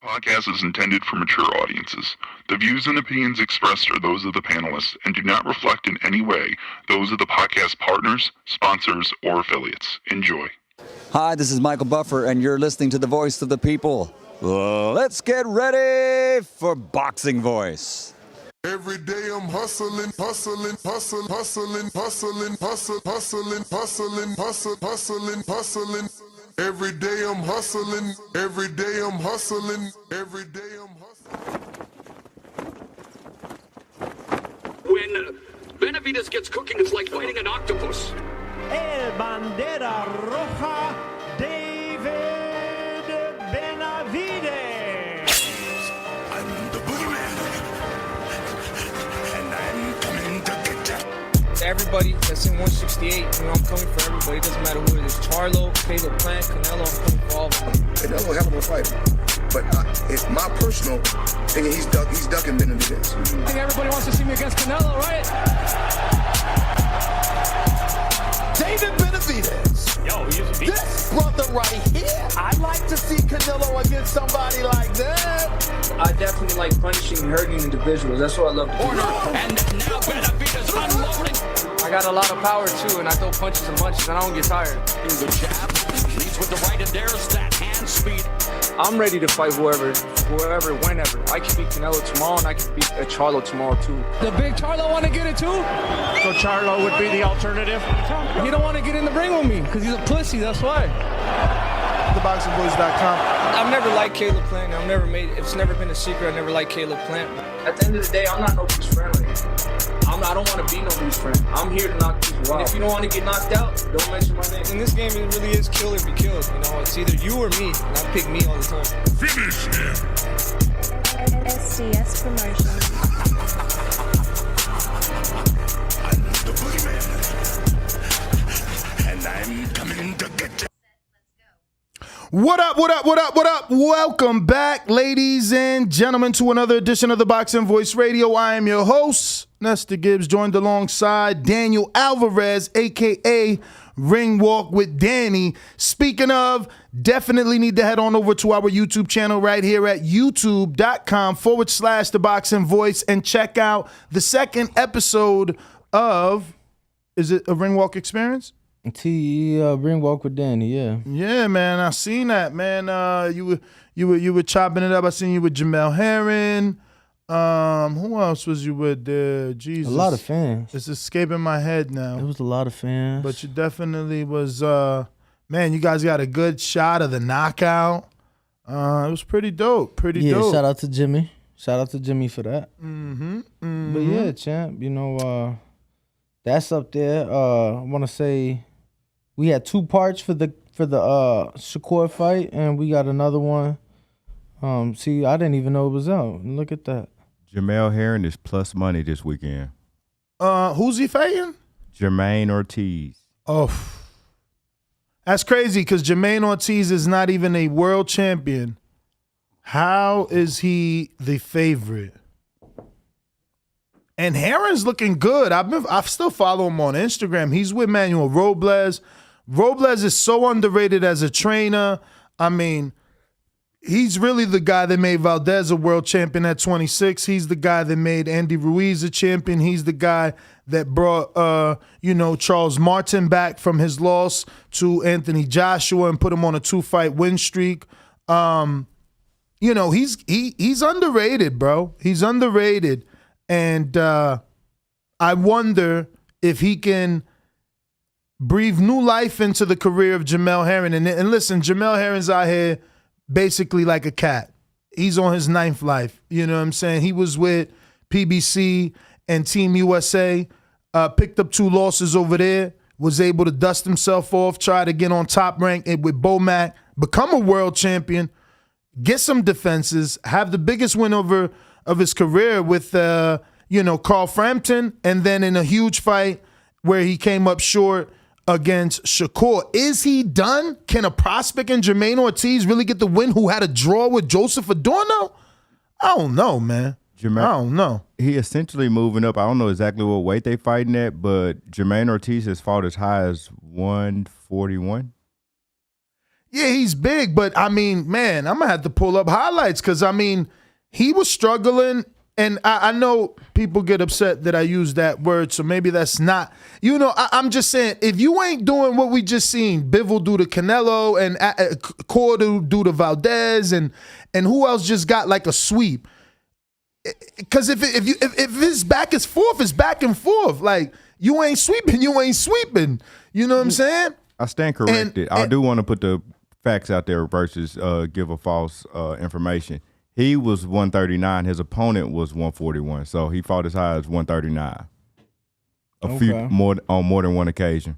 Podcast is intended for mature audiences. The views and opinions expressed are those of the panelists and do not reflect in any way those of the podcast partners, sponsors, or affiliates. Enjoy. Hi, this is Michael Buffer, and you're listening to the Voice of the People. Let's get ready for Boxing Voice. Every day I'm hustling, hustling, hustling, hustling, hustling, hustling, hustling, hustling, hustling, hustling. Every day I'm hustling, every day I'm hustling, every day I'm hustling. When Benavidez gets cooking, it's like fighting an octopus. El Bandera Roja, David Benavidez. I'm the boogeyman, and I'm coming to get you. Everybody that's in 168, you know, I'm coming for everybody. It doesn't matter who it is. Charlo, Caleb Plant, Canelo, I'm coming for all of them. Canelo, hell of a fighter. But it's my personal thing. He's ducking Benavidez. I think everybody wants to see me against Canelo, right? David Benavidez. Yo, he is a beast. This brother right here. I'd like to see Canelo against somebody like that. I definitely like punishing and hurting individuals. That's what I love to do. And now Benavidez unloading. I got a lot of power too, and I throw punches and punches, and I don't get tired. The jab leads with the right, and there's that hand speed. I'm ready to fight whoever, whenever. I can beat Canelo tomorrow, and I can beat Charlo tomorrow too. The big Charlo want to get it too? So Charlo would be the alternative. He don't want to get in the ring with me because he's a pussy. That's why. TheBoxingVoice.com. I've never liked Caleb Plant. It's never been a secret. I never liked Caleb Plant. At the end of the day, I'm not nobody's friend. I don't want to be nobody's friend. I'm here to knock people out. And if you don't want to get knocked out, don't mention my name. In this game, it really is kill or be killed. You know, it's either you or me, and I pick me all the time. Finish him. SDS Promotion. I'm the boogeyman, and I'm coming to get you. What up, what up, what up, what up? Welcome back, ladies and gentlemen, to another edition of the Boxing Voice Radio. I am your host, Nestor Gibbs, joined alongside Daniel Alvarez, a.k.a. Ring Walk with Danny. Speaking of, definitely need to head on over to our YouTube channel right here at youtube.com/The Boxing Voice and check out the second episode of, is it a Ring Walk Experience? Ring Walk with Danny, yeah. Yeah, man, I seen that, man. You were chopping it up. I seen you with Jamel Herring. Who else was you with there? Jesus, a lot of fans. It's escaping my head now. It was a lot of fans. But you definitely was. Man, you guys got a good shot of the knockout. It was pretty dope. Pretty dope. Shout out to Jimmy. Shout out to Jimmy for that. But yeah, champ. You know, that's up there. I want to say. We had two parts for the Shakur fight, and we got another one. See, I didn't even know it was out. Look at that. Jamel Herring is plus money this weekend. Who's he fighting? Jermaine Ortiz. Oh, that's crazy because Jermaine Ortiz is not even a world champion. How is he the favorite? And Herring's looking good. I still follow him on Instagram. He's with Manuel Robles. Robles is so underrated as a trainer. I mean, he's really the guy that made Valdez a world champion at 26. He's the guy that made Andy Ruiz a champion. He's the guy that brought, Charles Martin back from his loss to Anthony Joshua and put him on a 2-fight win streak. He's underrated, bro. He's underrated. And I wonder if he can breathe new life into the career of Jamel Herring. And listen, Jamel Herring's out here basically like a cat. He's on his 9th life. You know what I'm saying? He was with PBC and Team USA, picked up 2 losses over there, was able to dust himself off, try to get on top rank with Bomac, become a world champion, get some defenses, have the biggest win of his career with, Carl Frampton, and then in a huge fight where he came up short against Shakur. Is he done? Can a prospect in Jermaine Ortiz really get the win who had a draw with Joseph Adorno? I don't know, man. I don't know. He essentially moving up. I don't know exactly what weight they fighting at, but Jermaine Ortiz has fought as high as 141. Yeah, he's big, but I mean, man, I'm gonna have to pull up highlights because I mean, he was struggling, and I know people get upset that I use that word, so maybe that's not. You know, I'm just saying, if you ain't doing what we just seen, Bivol do to Canelo and Cota do to Valdez, and who else just got like a sweep? Because if his back is forth, it's back and forth. Like you ain't sweeping, you ain't sweeping. You know what I'm saying? I stand corrected. I do want to put the facts out there versus give a false information. He was 139. His opponent was 141. So he fought as high as 139. On more than one occasion.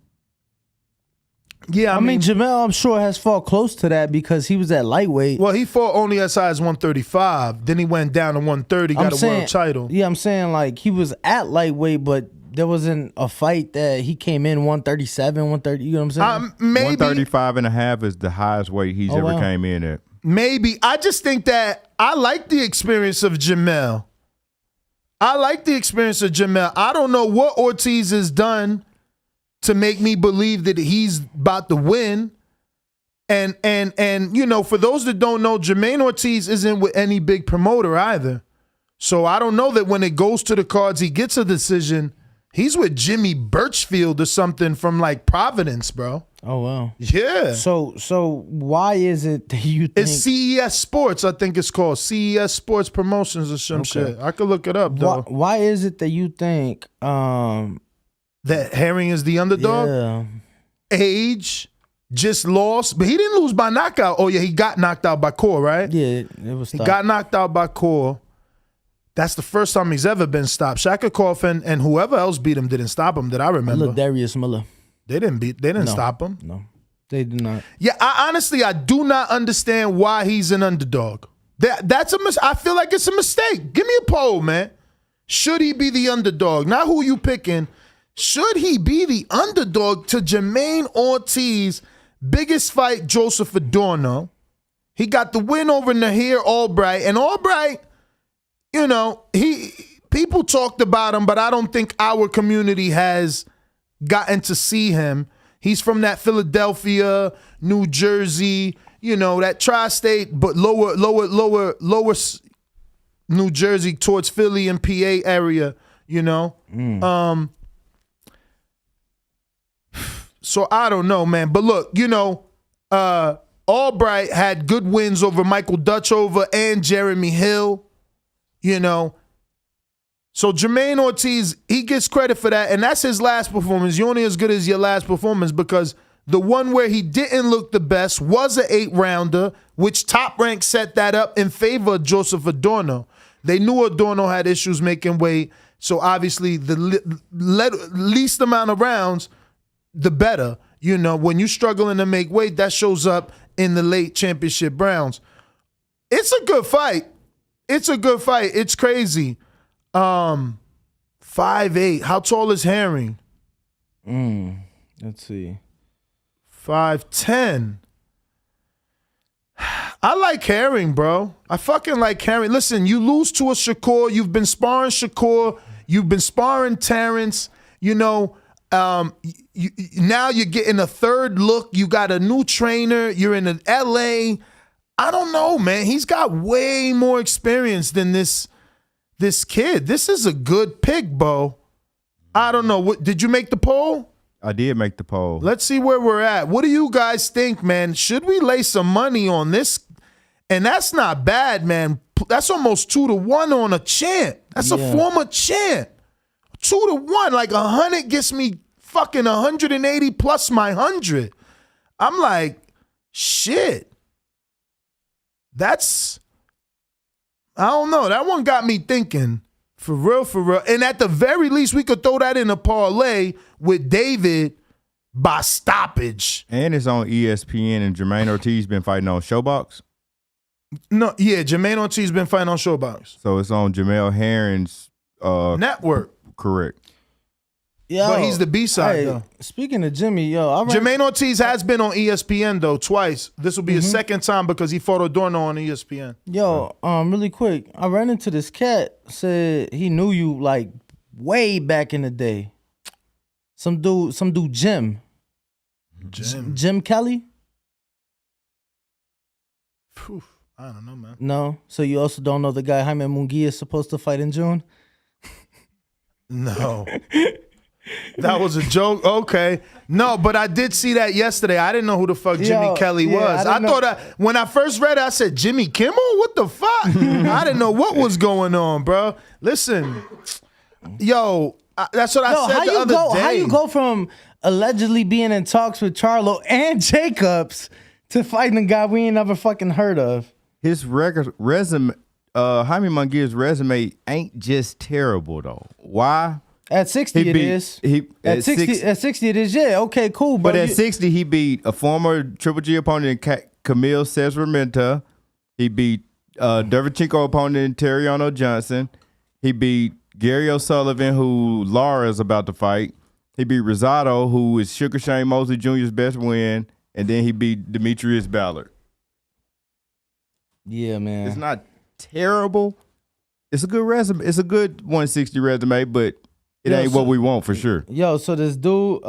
Yeah, I mean, Jamel, I'm sure has fought close to that because he was at lightweight. Well, he fought only as high as 135. Then he went down to 130, got a world title. Yeah, I'm saying like he was at lightweight, but there wasn't a fight that he came in 137, 130. You know what I'm saying? Maybe 135 and a half is the highest weight he's ever came in at. Maybe. I just think that I like the experience of Jamel. I don't know what Ortiz has done to make me believe that he's about to win. And you know, for those that don't know, Jermaine Ortiz isn't with any big promoter either. So I don't know that when it goes to the cards, he gets a decision. He's with Jimmy Birchfield or something from like Providence, bro. Oh, wow. Yeah. So why is it that you think... It's CES Sports, I think it's called. CES Sports Promotions or some shit. I could look it up, though. Why is it that you think... that Herring is the underdog? Yeah. Age, just lost. But he didn't lose by knockout. Oh, yeah, he got knocked out by Core, right? Yeah, it was tough. He got knocked out by Core. That's the first time he's ever been stopped. Shakurkov and whoever else beat him didn't stop him that I remember. Darius Miller. They didn't stop him. No, they did not. Yeah, I do not understand why he's an underdog. I feel like it's a mistake. Give me a poll, man. Should he be the underdog? Not who you picking. Should he be the underdog to Jermaine Ortiz? Biggest fight, Joseph Adorno. He got the win over Nahir Albright. And Albright, you know, people talked about him, but I don't think our community has gotten to see him. He's from that Philadelphia, New Jersey, you know, that tri-state, but lower New Jersey towards Philly and PA area, you know. So I don't know, man. But look, you know, Albright had good wins over Michael Dutchover and Jeremy Hill, you know. So Jermaine Ortiz, he gets credit for that, and that's his last performance. You're only as good as your last performance because the one where he didn't look the best was an 8-rounder, which Top Rank set that up in favor of Joseph Adorno. They knew Adorno had issues making weight, so obviously the least amount of rounds, the better. You know, when you're struggling to make weight, that shows up in the late championship rounds. It's a good fight. It's crazy. 5'8". How tall is Herring? Let's see. 5'10". I like Herring, bro. I fucking like Herring. Listen, you lose to a Shakur. You've been sparring Shakur. You've been sparring Terrence. You know, now you're getting a third look. You got a new trainer. You're in LA. I don't know, man. He's got way more experience than this kid. This is a good pick, Bo. I don't know. What did you make the poll? I did make the poll. Let's see where we're at. What do you guys think, man? Should we lay some money on this? And that's not bad, man. That's almost 2-1 on a champ. That's a former champ. 2-1. Like 100 gets me fucking 180 plus my 100. I'm like, shit. I don't know. That one got me thinking. For real, for real. And at the very least, we could throw that in a parlay with David by stoppage. And it's on ESPN, and Jermaine Ortiz been fighting on ShowBox? No, yeah, Jermaine Ortiz been fighting on ShowBox. So it's on Jamel Herring's network. Correct. Yo, but he's the B-side, though. Speaking of Jimmy, Jermaine Ortiz has been on ESPN, though, twice. This will be his second time because he fought Adorno on ESPN. Yo, really quick, I ran into this cat, said he knew you, like, way back in the day. Some dude, Jim. Jim Kelly? I don't know, man. No. So you also don't know the guy Jaime Munguia is supposed to fight in June? No. That was a joke. Okay. No, but I did see that yesterday. I didn't know who the fuck Jimmy Kelly was. I thought when I first read it, I said, Jimmy Kimmel? What the fuck? I didn't know what was going on, bro. Listen, yo, that's what I said the other day. How you go from allegedly being in talks with Charlo and Jacobs to fighting a guy we ain't never fucking heard of? His resume, Jaime Munguia's resume ain't just terrible, though. Why? At 60 it is. At 60 it is, yeah. Okay, cool. But at 60, he beat a former Triple G opponent, Camille Cesar-Menta. He beat Derevchenko opponent, Terriano Johnson. He beat Gary O'Sullivan, who Lara is about to fight. He beat Rosado, who is Sugar Shane Mosley Jr.'s best win. And then he beat Demetrius Ballard. Yeah, man. It's not terrible. It's a good resume. It's a good 160 resume, but it ain't what we want for sure. Yo, so this dude,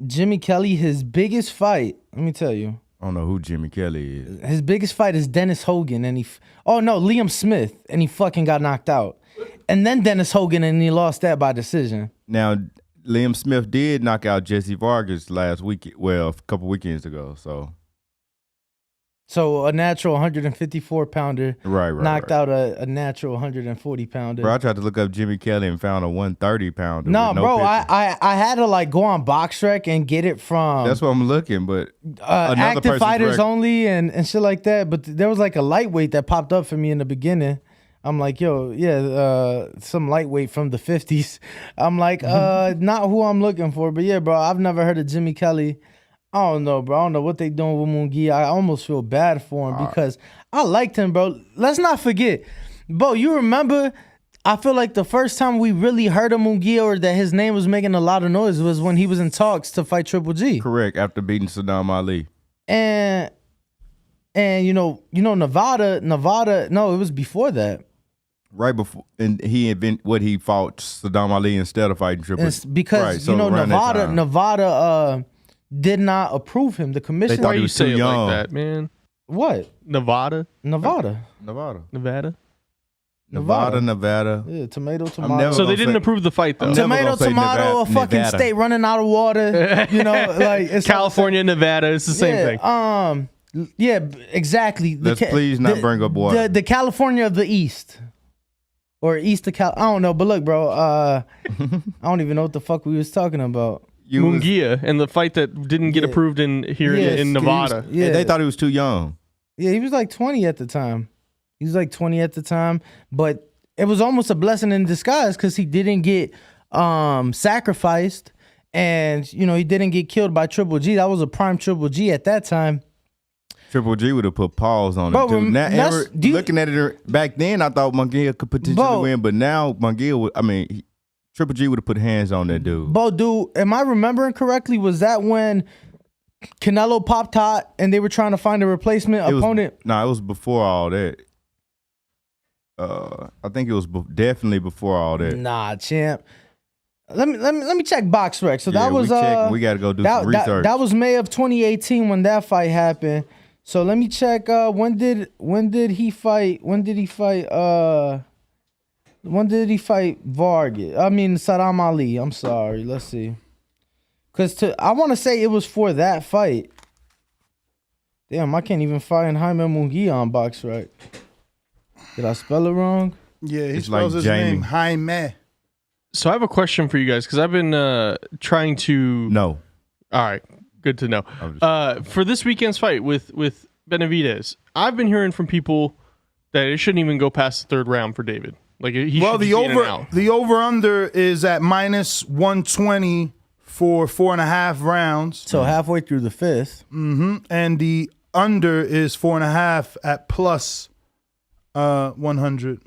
Jimmy Kelly, his biggest fight, let me tell you. I don't know who Jimmy Kelly is. His biggest fight is Dennis Hogan, and Liam Smith, and he fucking got knocked out. And then Dennis Hogan, and he lost that by decision. Now, Liam Smith did knock out Jesse Vargas last week, well, a couple weekends ago, So a natural 154-pounder right, knocked out a natural 140-pounder. Bro, I tried to look up Jimmy Kelly and found a 130-pounder. No, bro, I had to like go on BoxRec and get it from. That's what I'm looking, but active fighters only and shit like that. But there was like a lightweight that popped up for me in the beginning. I'm like, yo, yeah, some lightweight from the 50s. I'm like, not who I'm looking for, but yeah, bro, I've never heard of Jimmy Kelly. I don't know, bro. I don't know what they doing with Munguia. I almost feel bad for him because I liked him, bro. Let's not forget, bro. You remember? I feel like the first time we really heard of Munguia or that his name was making a lot of noise was when he was in talks to fight Triple G. Correct. After beating Saddam Ali. And you know Nevada. No, it was before that. Right before, and he fought Saddam Ali instead of fighting Triple G. Because Nevada. Did not approve him. The commission. They thought he was too young. Like that, man. What? Nevada. Yeah, tomato. So they didn't approve the fight, though. Tomato, a fucking state running out of water. You know, like it's California, Nevada. It's the same thing. Yeah, exactly. Let's please not bring up water. The California of the East. Or East of Cal. I don't know. But look, bro, I don't even know what the fuck we was talking about. Munguia and the fight that didn't get approved in Nevada. They thought he was too young. Yeah, he was like 20 at the time. But it was almost a blessing in disguise because he didn't get sacrificed and, he didn't get killed by Triple G. That was a prime Triple G at that time. Triple G would have put pause on it, too. Now, looking at it back then, I thought Munguia could potentially win, but now Munguia Triple G would have put hands on that dude. Bo, dude, am I remembering correctly? Was that when Canelo popped hot and they were trying to find a replacement opponent? It was before all that. I think it was definitely before all that. Nah, champ. Let me check BoxRec. So that was we got to go do some research. That was May of 2018 when that fight happened. So let me check. When did he fight? When did he fight Vargas? Saddam Ali. I'm sorry. Let's see. Because I want to say it was for that fight. Damn, I can't even find Jaime Munguia on BoxRec. Did I spell it wrong? Yeah, he spells his name Jaime. So I have a question for you guys because I've been trying to... No. All right. Good to know. For this weekend's fight with Benavidez, I've been hearing from people that it shouldn't even go past the third round for David. Like the over under is at -120 for 4.5 rounds. So halfway through the fifth. Mm-hmm. And the under is 4.5 at plus 100.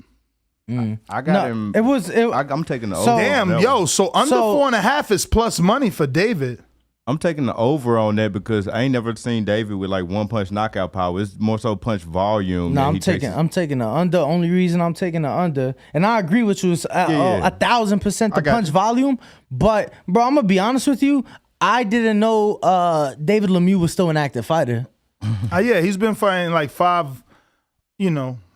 I got him. I'm taking the over. So under 4.5 is plus money for David. I'm taking the over on that because I ain't never seen David with like one punch knockout power. It's more so punch volume. No, I'm taking the under. Only reason I'm taking the under, and I agree with you, is 1,000% the punch volume. But bro, I'm gonna be honest with you. I didn't know David Lemieux was still an active fighter. Yeah, he's been fighting like 5,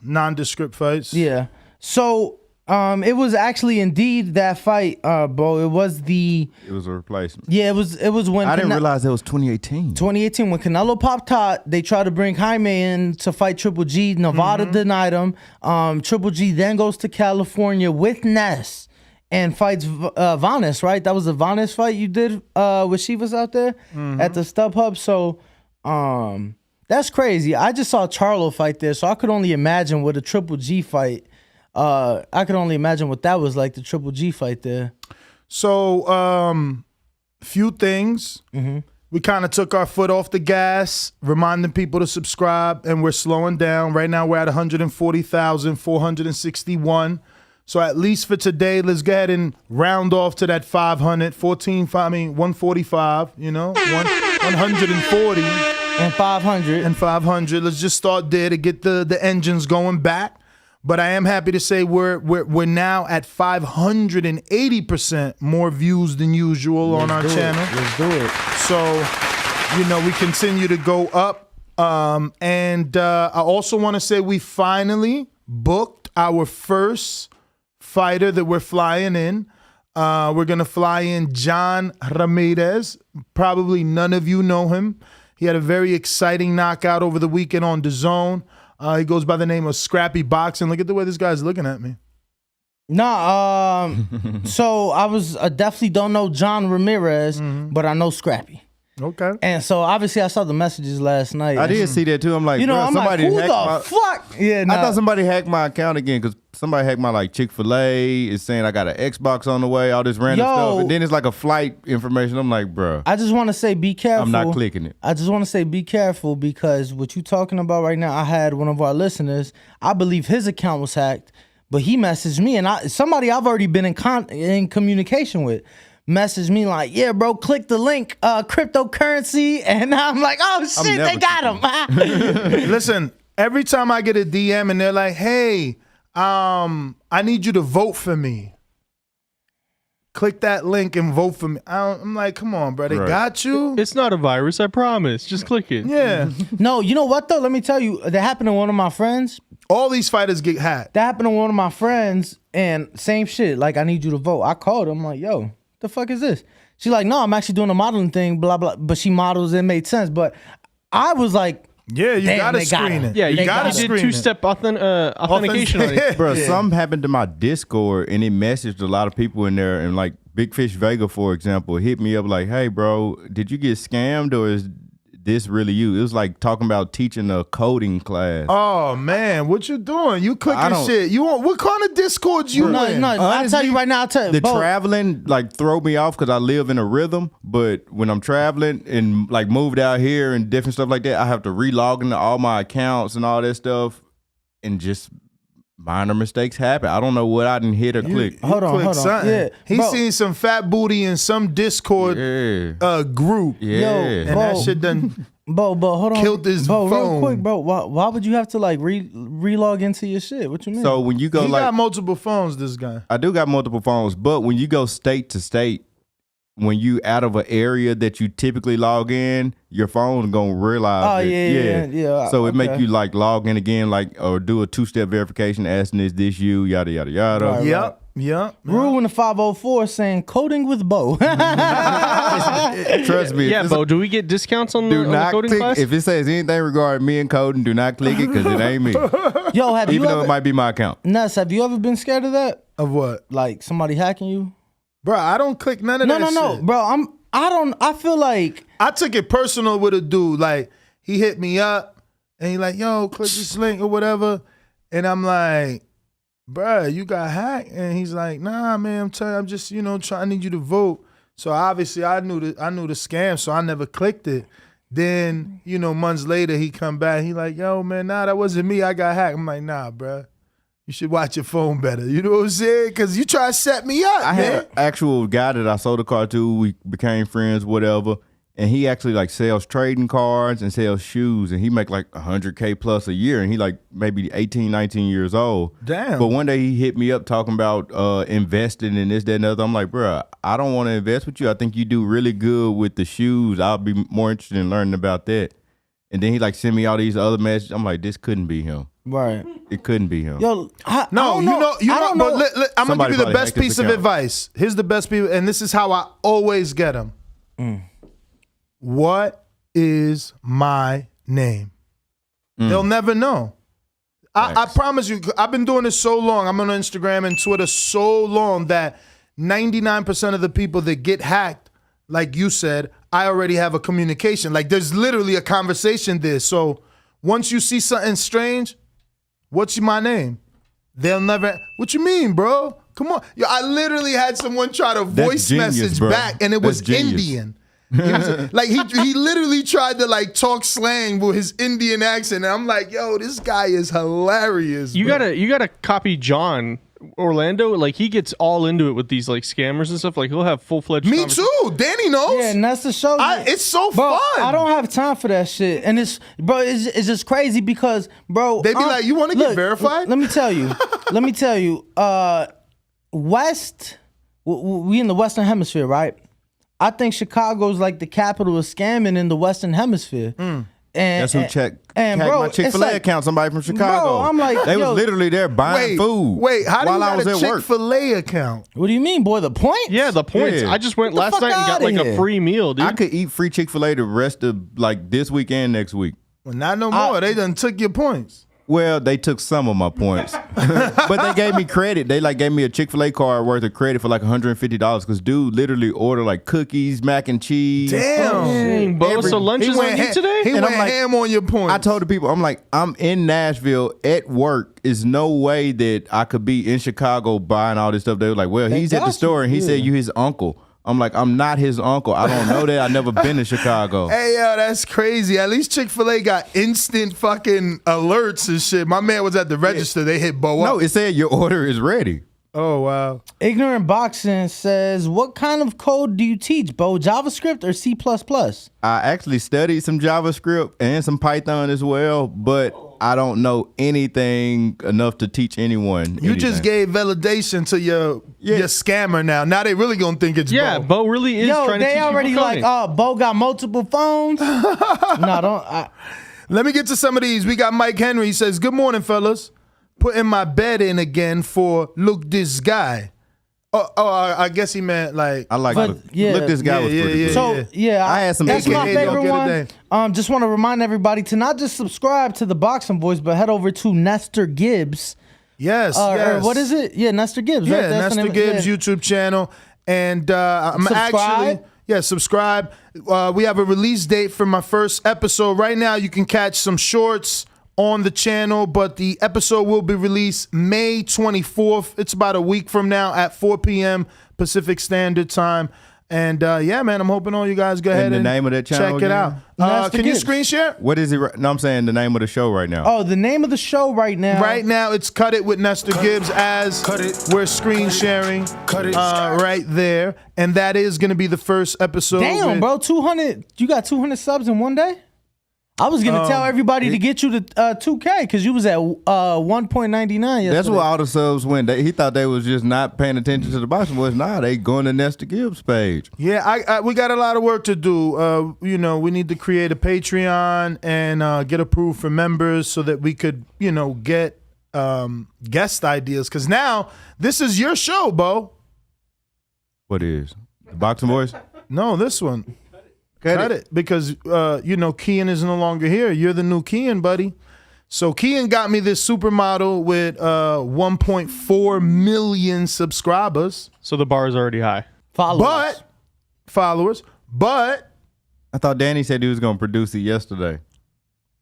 nondescript fights. Yeah. So it was actually indeed that fight, bro. It was a replacement. Yeah, it was when I didn't realize it was 2018. 2018 when Canelo popped out, they tried to bring Jaime in to fight Triple G. Nevada denied him. Triple G then goes to California with Ness and fights Vanes, right? That was the Vanes fight you did with Shivas out there at the StubHub. So that's crazy. I just saw Charlo fight there, so I could only imagine what a Triple G fight. I could only imagine what that was like, the Triple G fight there. So, few things. We kind of took our foot off the gas, reminding people to subscribe, and we're slowing down. Right now, we're at 140,461. So at least for today, let's go ahead and round off to that 500, 145, 140. And 500. And 500. Let's just start there to get the engines going back. But I am happy to say we're now at 580% more views than usual on our channel. Let's do it. So, we continue to go up. And I also want to say we finally booked our first fighter that we're flying in. We're going to fly in John Ramirez. Probably none of you know him. He had a very exciting knockout over the weekend on Dazn. He goes by the name of Scrappy Boxing. Look at the way this guy's looking at me. Nah, so I definitely don't know John Ramirez, but I know Scrappy. Okay. And so obviously I saw the messages last night. I did see that too. I'm like, I'm somebody like, who hacked the my fuck? Yeah, I thought somebody hacked my account again because somebody hacked my Chick-fil-A. It's saying I got an Xbox on the way, all this random stuff. And then it's like a flight information. I'm like, bro. I just want to say be careful. I'm not clicking it. I just want to say be careful because what you talking about right now, I had one of our listeners, I believe his account was hacked, but he messaged me and somebody I've already been in communication with. Message me like, yeah, bro, click the link, cryptocurrency. And I'm like, oh, shit, they got him. Listen, every time I get a DM and they're like, hey, I need you to vote for me. Click that link and vote for me. I'm like, come on, bro, they got you? It's not a virus, I promise. Just click it. Yeah. No, you know what, though? Let me tell you, that happened to one of my friends. All these fighters get hacked. That happened to one of my friends, and same shit. Like, I need you to vote. I called him, like, yo, the fuck is this? She's like, no, I'm actually doing a modeling thing, blah, blah. But she models, it made sense. But I was like, yeah, you gotta screen it. Yeah, you gotta did screen two-step authentication on it. Bro, something happened to my Discord and it messaged a lot of people in there. And like Big Fish Vega, for example, hit me up like, hey, bro, did you get scammed or is this really you? It was like talking about teaching a coding class. Oh man, what you doing? You clicking shit. You want what kind of Discord you in? No, I'll tell you right now. The traveling like throw me off because I live in a rhythm. But when I'm traveling and like moved out here and different stuff like that, I have to re-log into all my accounts and all that stuff, and just minor mistakes happen. I don't know what I didn't hit or click. Hold on. Yeah, he's seen some fat booty in some Discord group. Yeah, and that shit done. Hold on. Killed his phone. Real quick, bro. Why would you have to like re-log into your shit? What you mean? So when you go he got multiple phones, this guy. I do got multiple phones, but when you go state to state, when you out of an area that you typically log in, your phone's gonna realize. Oh yeah. So it make you like log in again, like or do a 2-step verification, asking is this you, yada yada yada. Right. Yep. Rule in the 504 saying coding with Bo. Trust me. Yeah, Bo, do we get discounts on the coding click, class? If it says anything regarding me and coding, do not click it because it ain't me. Yo, have even you though it might be my account. Nuts, have you ever been scared of that? Of what? Like somebody hacking you? Bro, I don't click none of that shit. No, bro. I feel like I took it personal with a dude. Like he hit me up and he like, yo, click this link or whatever. And I'm like, bruh, you got hacked? And he's like, nah, man, I'm telling you, I'm just, I need you to vote. So obviously I knew the scam, so I never clicked it. Then, months later he come back, he like, yo, man, nah, that wasn't me. I got hacked. I'm like, nah, bruh. You should watch your phone better. You know what I'm saying? Because you try to set me up, I man. had an actual guy that I sold a car to. We became friends, whatever. And he actually like sells trading cards and sells shoes. And he make like $100K plus a year. And he like maybe 18, 19 years old. Damn. But one day he hit me up talking about investing in this, that, and the other. I'm like, bro, I don't want to invest with you. I think you do really good with the shoes. I'll be more interested in learning about that. And then he like sent me all these other messages. I'm like, this couldn't be him. Right. It couldn't be him. Yo, I'm gonna give you the best piece of advice. Here's the best piece, and this is how I always get them. What is my name? They'll never know. I promise you, I've been doing this so long. I'm on Instagram and Twitter so long that 99% of the people that get hacked, like you said, I already have a communication. Like there's literally a conversation there. So once you see something strange, what's my name? They'll never. What you mean, bro? Come on. Yo, I literally had someone try to voice message back, and it was Indian. He was, like he literally tried to like talk slang with his Indian accent, and I'm like, yo, this guy is hilarious. You bro. gotta copy John Orlando. Like he gets all into it with these like scammers and stuff. Like he'll have full-fledged. Me too. Danny knows. Yeah, and that's the show. It's so bro, fun. I don't have time for that shit, and it's just crazy because bro, they be like, you want to get verified? Let me tell you. West, we in the Western Hemisphere, right? I think Chicago's like the capital of scamming in the Western Hemisphere. And that's who checked bro, my Chick-fil-A account. Somebody from Chicago. Bro, I'm like, they was literally there buying food. Wait, how do you while got a Chick-fil-A account? What do you mean, boy? The points? Yeah, the points. Yeah. I just went last night and got like a free meal, dude. I could eat free Chick-fil-A the rest of like this week and next week. Well, not no more. They done took your points. Well, they took some of my points, but they gave me credit. They like gave me a Chick-fil-A card worth of credit for like $150 because dude literally ordered like cookies, mac and cheese. Damn, Bo. So lunch is on you today? He went ham on your points. I told the people, I'm like, I'm in Nashville at work. Is no way that I could be in Chicago buying all this stuff. They were like, well, he's at the store and he said you his uncle. I'm like, I'm not his uncle. I don't know that. I never been to Chicago. Hey, yo, that's crazy. At least Chick-fil-A got instant fucking alerts and shit. My man was at the register. They hit Bo up. No, it said your order is ready. Oh, wow. Ignorant Boxing says, what kind of code do you teach, Bo? JavaScript or C++? I actually studied some JavaScript and some Python as well, but I don't know anything enough to teach anyone. You just gave validation to your scammer now. Now they really gonna think it's Bo. Bo really is trying to teach they already people like, coding. Bo got multiple phones. Let me get to some of these. We got Mike Henry. He says, good morning, fellas. Putting my bed in again for look this guy. I guess he meant like. I like look this guy was pretty good. So I had some. That's my favorite one. Just want to remind everybody to not just subscribe to the Boxing Voice, but head over to Nestor Gibbs. Yes, or what is it? Yeah, Nestor Gibbs. Yeah, right? That's Nestor Gibbs YouTube channel, and I'm actually subscribe. We have a release date for my first episode. Right now, you can catch some shorts on the channel, but the episode will be released May 24th. It's about a week from now at 4 p.m. Pacific Standard Time. And yeah, man, I'm hoping all you guys go ahead and the name of that channel check it out. Can you screen share? What is it? No, I'm saying the name of the show right now. Oh, the name of the show right now. Right now, it's Cut It with Nestor Gibbs as we're screen sharing right there. And that is going to be the first episode. Damn, bro, 200. You got 200 subs in one day? I was gonna tell everybody to get you to 2K because you was at 1.99 yesterday. That's where all the subs went. He thought they was just not paying attention to the Boxing Voice. Nah, they going to Nestor Gibbs' page. Yeah, we got a lot of work to do. We need to create a Patreon and get approved for members so that we could, get guest ideas. Because now this is your show, Bo. What is the Boxing Voice? No, this one. Cut it. Because, Kean is no longer here. You're the new Kean, buddy. So Kean got me this supermodel with 1.4 million subscribers. So the bar is already high. Followers. But I thought Danny said he was going to produce it yesterday.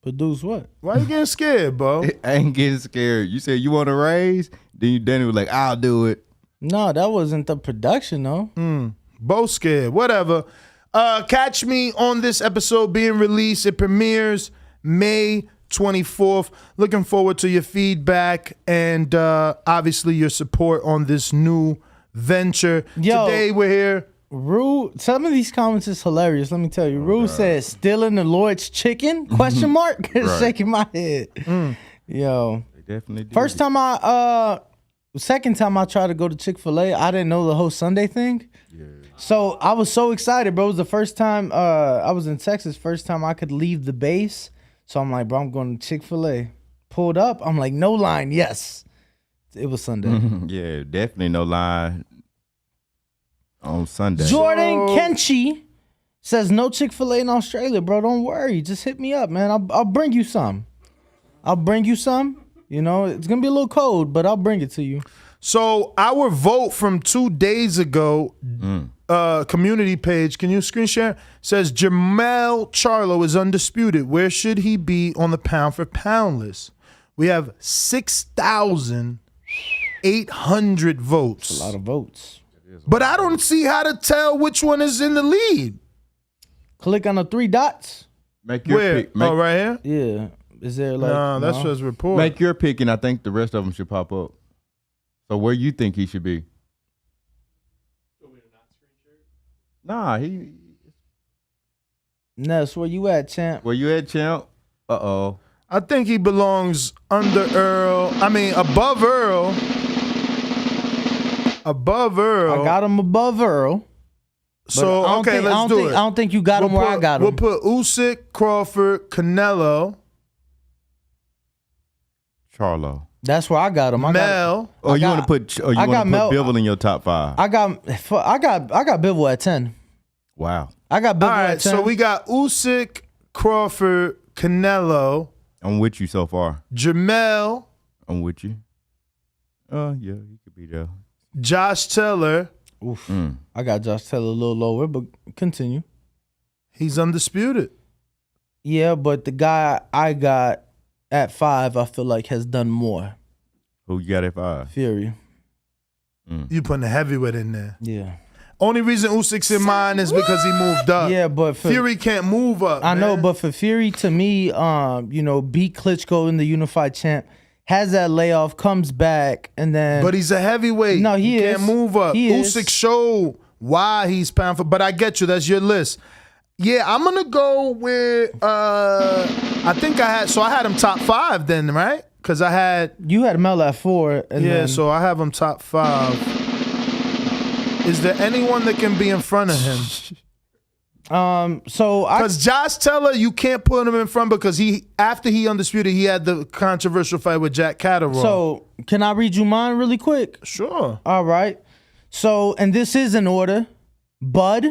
Produce what? Why you getting scared, Bo? I ain't getting scared. You said you want a raise? Then Danny was like, I'll do it. No, that wasn't the production, though. Bo scared. Whatever. Catch me on this episode being released. It premieres May 24th. Looking forward to your feedback and obviously your support on this new venture. Today we're here. Rue, some of these comments is hilarious. Let me tell you. Rue says, "Stealing the Lord's chicken?" Question mark. Shaking my head. Yo, they definitely did. Second time I tried to go to Chick-fil-A, I didn't know the whole Sunday thing. Yeah. So I was so excited, bro. It was the first time I was in Texas. First time I could leave the base So I'm like, bro, I'm going to Chick-fil-A. Pulled up. I'm like, no line. Yes. It was Sunday. Yeah, definitely no line on Sunday. Jordan Kenchi says no Chick-fil-A in Australia, bro. Don't worry. Just hit me up, man. I'll bring you some. I'll bring you some. You know, it's going to be a little cold, but I'll bring it to you. So our vote from 2 days ago, community page, can you screen share? Says Jamel Charlo is undisputed. Where should he be on the pound for pound list? We have 6,800 votes. That's a lot of votes. But I don't see how to tell which one is in the lead. Click on the 3 dots. Make your Where? pick. Oh, right here? Yeah. Is there like... No, that's just report. Make your pick, and I think the rest of them should pop up. So where you think he should be? Nah, he. Ness, where you at, champ? Where you at, champ? Uh-oh. I think he belongs under Earl. I mean, above Earl. Above Earl. I got him above Earl. So, okay, let's do it. I don't think you got him where I got him. We'll put Usyk, Crawford, Canelo. Charlo. That's where I got him. Mel. Or you want to put Bivol in your top 5? I got Bivol at 10. Wow. I got Bivol at 10. So we got Usyk, Crawford, Canelo. I'm with you so far. Jamel. I'm with you. Yeah, he could be there. Josh Taylor. Oof. I got Josh Taylor a little lower, but continue. He's undisputed. Yeah, but the guy I got at 5, I feel like has done more. Who you got at 5? Fury. You putting a heavyweight in there. Yeah. Only reason Usyk's in mine is because he moved up. Yeah, but Fury can't move up. I know, but for Fury, to me, beat Klitschko in the unified champ, has that layoff, comes back, and then. But he's a heavyweight. No, he can't move up. Usyk showed why he's pound for. But I get you. That's your list. Yeah, I'm gonna go with. I think I had him top 5 then, right? Because you had Mel at 4. And then, so I have him top 5. Is there anyone that can be in front of him? Because Josh Taylor, you can't put him in front because after he undisputed, he had the controversial fight with Jack Catterall. So can I read you mine really quick? Sure. All right. So, and this is in order: Bud,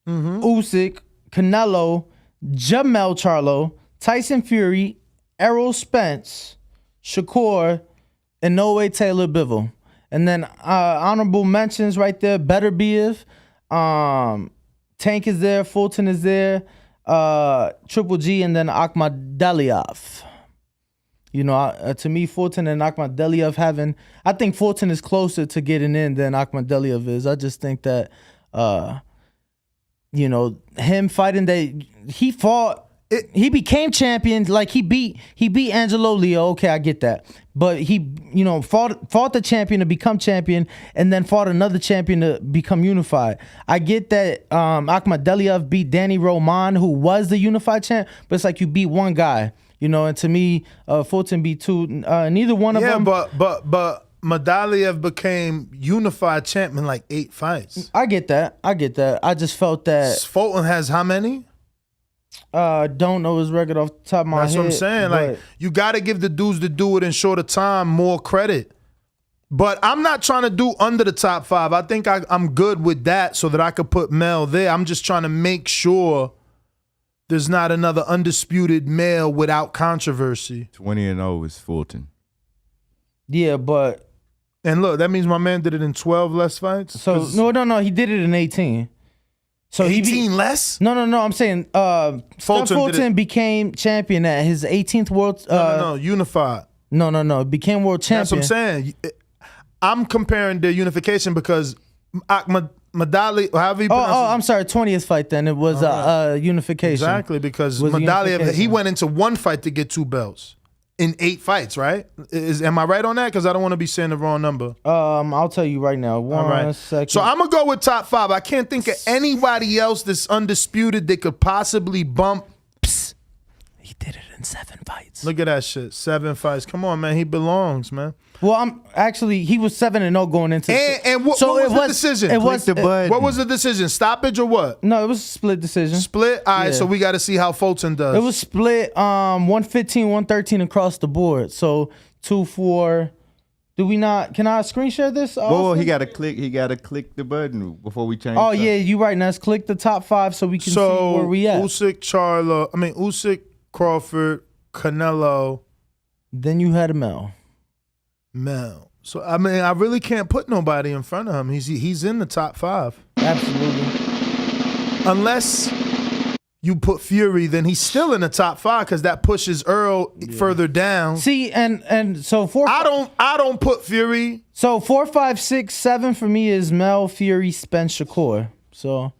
Usyk, Canelo, Jamel Charlo, Tyson Fury, Errol Spence, Shakur, and Inoue Taylor Bivol. And then honorable mentions right there: Beterbiev, Tank is there, Fulton is there, Triple G, and then Akhmadaliev. To me, Fulton and Akhmadaliev I think Fulton is closer to getting in than Akhmadaliev is. I just think that, him fighting he fought. He became champion, like he beat Angelo Leo. Okay, I get that, but he fought the champion to become champion, and then fought another champion to become unified. I get that Akhmadaliev beat Danny Roman, who was the unified champ, but it's like you beat one guy, and to me, Fulton beat 2. Neither one of them. Yeah, but Madaliev became unified champion like 8 fights. I get that. I just felt that Fulton has how many? Don't know his record off the top of my head. That's what I'm saying. Like, you got to give the dudes that do it in shorter time more credit. But I'm not trying to do under the top 5. I think I'm good with that so that I could put Mel there. I'm just trying to make sure there's not another undisputed male without controversy. 20-0 is Fulton. Yeah, but... And look, that means my man did it in 12 less fights? So, no, he did it in 18. So 18 less? No. I'm saying Fulton became champion at his 18th world. No, unified. No. Became world champion. That's what I'm saying. I'm comparing their unification because Madali, however you pronounce it. I'm sorry, 20th fight then. It was unification. Exactly, because Madali, he went into one fight to get 2 belts. In 8 fights, right? Am I right on that? Because I don't want to be saying the wrong number. I'll tell you right now. One second. So I'm going to go with top 5. I can't think of anybody else that's undisputed that could possibly bump. did it in 7 fights. Look at that shit. 7 fights. Come on, man. He belongs, man. Well, he was 7-0 going into. And what was the decision? What was the decision? Stoppage or what? No, it was a split decision. Split. All right. So we got to see how Fulton does. It was split. 115, 113 across the board. So 2-4. Do we not? Can I screen share this? Well, he got to click. He got to click the button before we change. Oh yeah, you right. Now let's click the top 5 so we can see where we at. Usyk, Crawford, Canelo. Then you had Mel. So I mean, I really can't put nobody in front of him. He's in the top 5. Absolutely. Unless you put Fury, then he's still in the top 5 because that pushes Earl further down. See, and so 4. I don't put Fury. So 4, 5, 6, 7 for me is Mel, Fury, Spence, Shakur. So,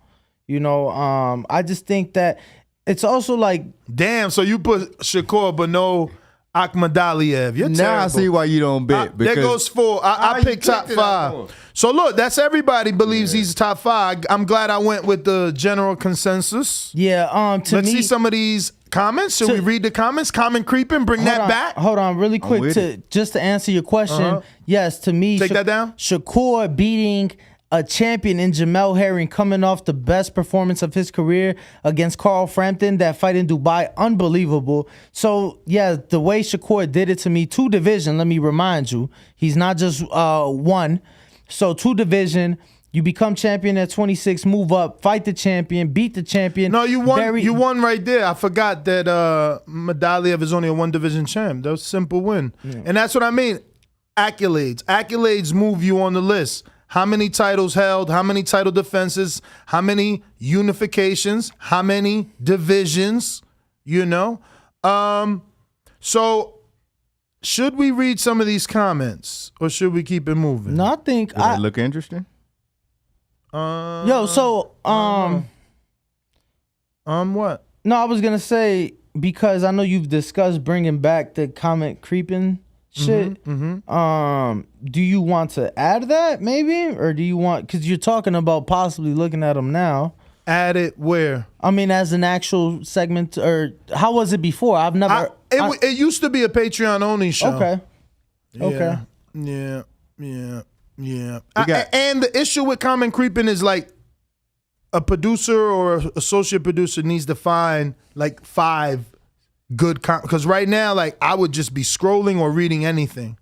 I just think that it's also like, damn. So you put Shakur, but no Akhmadaliev. You're now terrible. I see why you don't bet. There goes 4. I picked top 5. So look, that's everybody believes he's top 5. I'm glad I went with the general consensus. Yeah. Let's see some of these comments. Should we read the comments? Comment creeping. Bring that back. Hold on, really quick just to answer your question. Yes, to me, take that down. Shakur beating a champion in Jamel Herring, coming off the best performance of his career against Carl Frampton, that fight in Dubai, unbelievable. So, yeah, the way Shakur did it to me, 2 division, let me remind you. He's not just 1. So, 2 division, you become champion at 26, move up, fight the champion, beat the champion. No, you won. You won right there. I forgot that Medaliev is only a 1 division champ. That was a simple win. Yeah. And that's what I mean. Accolades move you on the list. How many titles held? How many title defenses? How many unifications? How many divisions? So should we read some of these comments or should we keep it moving? No, I think Does that look interesting? What? No, I was gonna say, because I know you've discussed bringing back the comment creeping shit. Do you want to add that maybe, or do you want, because you're talking about possibly looking at them now? Add it where? I mean, as an actual segment, or how was it before? I've never. It used to be a Patreon only show. Okay. Yeah. And the issue with comment creeping is like a producer or associate producer needs to find like 5 good because right now, like, I would just be scrolling or reading anything.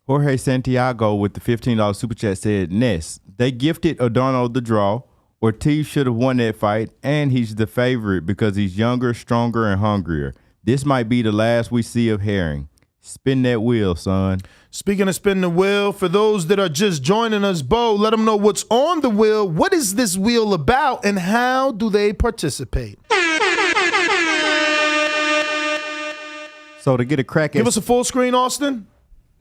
Jorge Santiago with the $15 super chat said, Ness, they gifted Adorno the draw. Ortiz should have won that fight, and he's the favorite because he's younger, stronger, and hungrier. This might be the last we see of Herring. Spin that wheel, son. Speaking of spinning the wheel, for those that are just joining us, Bo, let them know what's on the wheel. What is this wheel about, and how do they participate? So to get a crack at... Give us a full screen, Austin.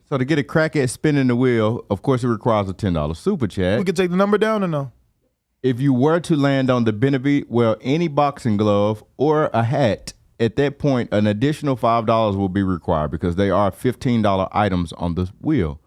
So to get a crack at spinning the wheel, of course, it requires a $10 super chat. We can take the number down or no? If you were to land on the Benavidez, any boxing glove or a hat, at that point, an additional $5 will be required because they are $15 items on the wheel.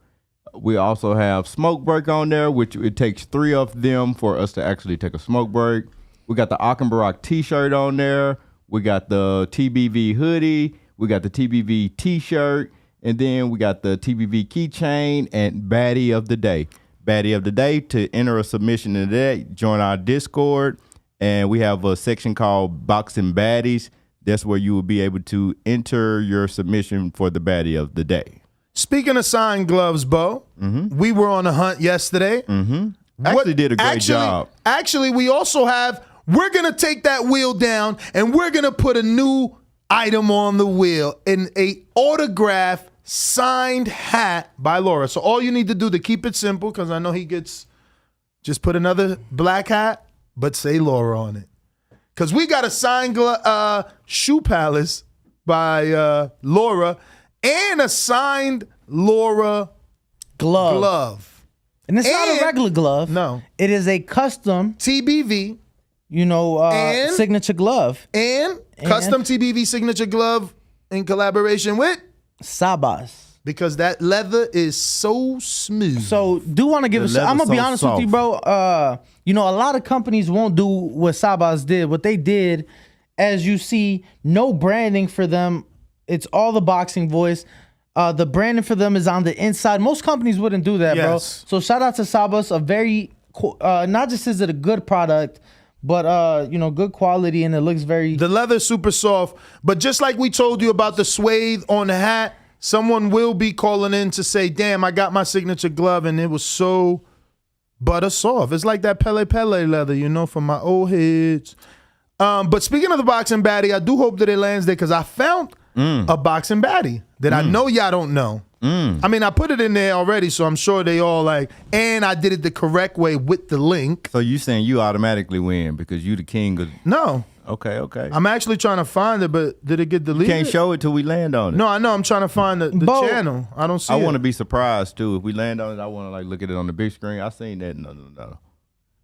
We also have smoke break on there, which it takes 3 of them for us to actually take a smoke break. We got the Achenbarack t-shirt on there. We got the TBV hoodie. We got the TBV t-shirt. And then we got the TBV keychain and baddie of the day. Baddie of the day, to enter a submission today, join our Discord. And we have a section called Boxing Baddies. That's where you will be able to enter your submission for the baddie of the day. Speaking of signed gloves, Bo, we were on a hunt yesterday. Actually did a great job. Actually, we also have, we're going to take that wheel down and we're going to put a new item on the wheel, in a autograph signed hat by Laura. So all you need to do to keep it simple, because I know he gets, just put another black hat, but say Laura on it. Because we got a signed Shoe Palace by Laura and a signed Laura glove. And it's not a regular glove. No. It is a custom TBV, signature glove. And custom TBV signature glove in collaboration with Sabas. Because that leather is so smooth. So do want to give I'm gonna be honest with you, bro. A lot of companies won't do what Sabas did. What they did as you see, no branding for them. It's all the boxing voice. The branding for them is on the inside. Most companies wouldn't do that, bro. So shout out to Sabas. A very, not just is it a good product, but you know, good quality, and it looks very. The leather's super soft, but just like we told you about the suede on the hat, someone will be calling in to say, "Damn, I got my signature glove, and it was so butter soft." It's like that Pele leather, you know, from my old heads. But speaking of the boxing baddie, I do hope that it lands there because I found a boxing baddie that I know y'all don't know. I mean, I put it in there already, so I'm sure they all like, and I did it the correct way with the link. So you saying you automatically win because you the king of... No. Okay. I'm actually trying to find it, but did it get deleted? You can't show it till we land on it. No, I know. I'm trying to find the channel. I don't see it. I want to be surprised, too. If we land on it, I want to like look at it on the big screen. I seen that. No.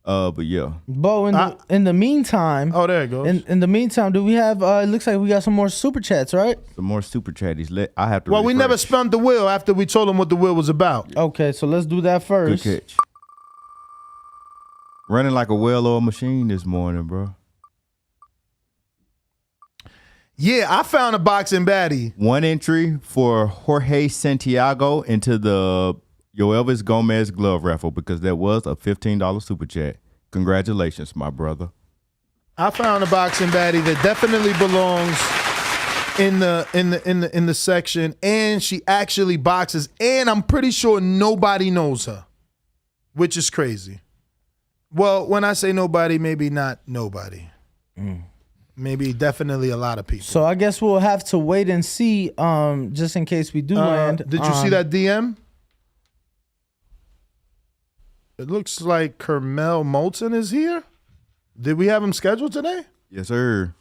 But yeah. Bo, in the meantime. Oh, there it goes. In the meantime, do we have, it looks like we got some more super chats, right? Some more super chatties. I have to Well, we never spun the wheel after we told them what the wheel was about. Okay, so let's do that first. Good catch. Running like a well-oiled machine this morning, bro. Yeah, I found a boxing baddie. One entry for Jorge Santiago into the Yoelvis Gómez glove raffle because that was a $15 super chat. Congratulations, my brother. I found a boxing baddie that definitely belongs in the section, and she actually boxes, and I'm pretty sure nobody knows her, which is crazy. Well, when I say nobody, maybe not nobody. Maybe definitely a lot of people. So I guess we'll have to wait and see, just in case we do land. Did you see that DM? It looks like Carmel Moton is here. Did we have him scheduled today? Yes, sir.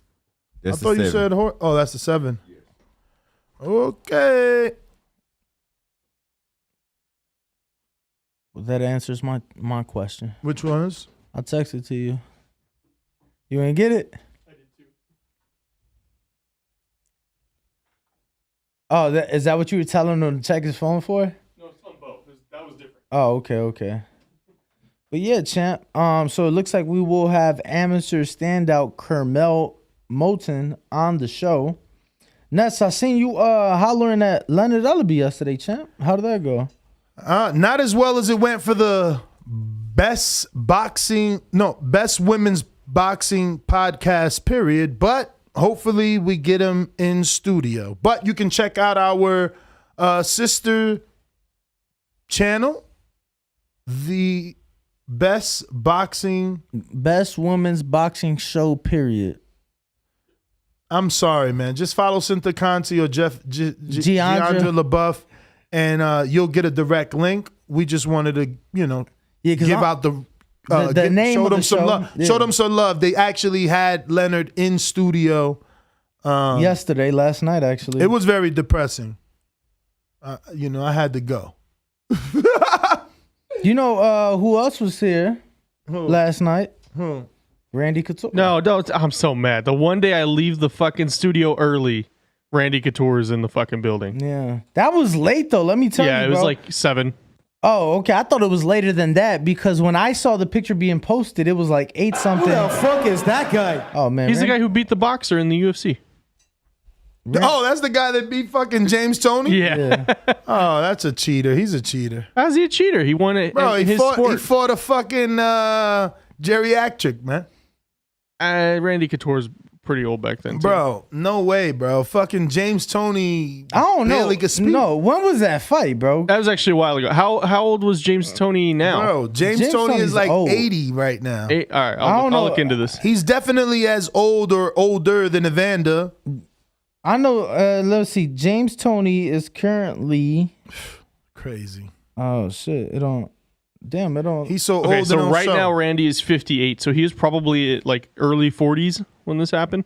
That's I thought you said, oh, that's the 7. Yeah. Okay. Well, that answers my question. Which ones? I'll text it to you. You ain't get it? I did too. Oh, is that what you were telling him to check his phone for? No, it's on both. That was different. Oh, okay. But yeah, champ. So it looks like we will have amateur standout Carmel Moton on the show. Ness, I seen you hollering at Leonard Ellaby yesterday, champ. How did that go? Not as well as it went for the best women's boxing podcast, period. But hopefully we get him in studio. But you can check out our sister channel, the Best Women's Boxing Show, period. I'm sorry, man. Just follow Cynthia Conti or Giandra LaBeouf, and you'll get a direct link. We just wanted to, give out the name show of them the some show. love. Yeah. Show them some love. They actually had Leonard in studio last night, actually. It was very depressing. I had to go. You know who else was here last night? Randy Couture. No, don't. I'm so mad. The one day I leave the fucking studio early, Randy Couture is in the fucking building. Yeah. That was late, though. Let me tell you, Yeah, it was like 7. Oh, okay. I thought it was later than that because when I saw the picture being posted, it was like 8 something. Who the fuck is that guy? Oh, man. He's the guy who beat the boxer in the UFC. Oh, that's the guy that beat fucking James Toney? Yeah. Oh, that's a cheater. He's a cheater. How's he a cheater? He won it. Bro, in he his fought sport. a fucking geriatric, man. Randy Couture's pretty old back then, too. Bro, no way, bro. Fucking James Toney. I don't know. Barely could speak. No, when was that fight, bro? That was actually a while ago. How old was James Toney now? Bro, James Toney is Toney's like old. 80 right now. All right, I'll look into this. He's definitely as old or older than Evander. I know. Let's see. James Toney is currently crazy. Oh shit! It don't. Damn! It don't. He's so old. Okay, so and right now Randy is 58. So he was probably at like early 40s when this happened.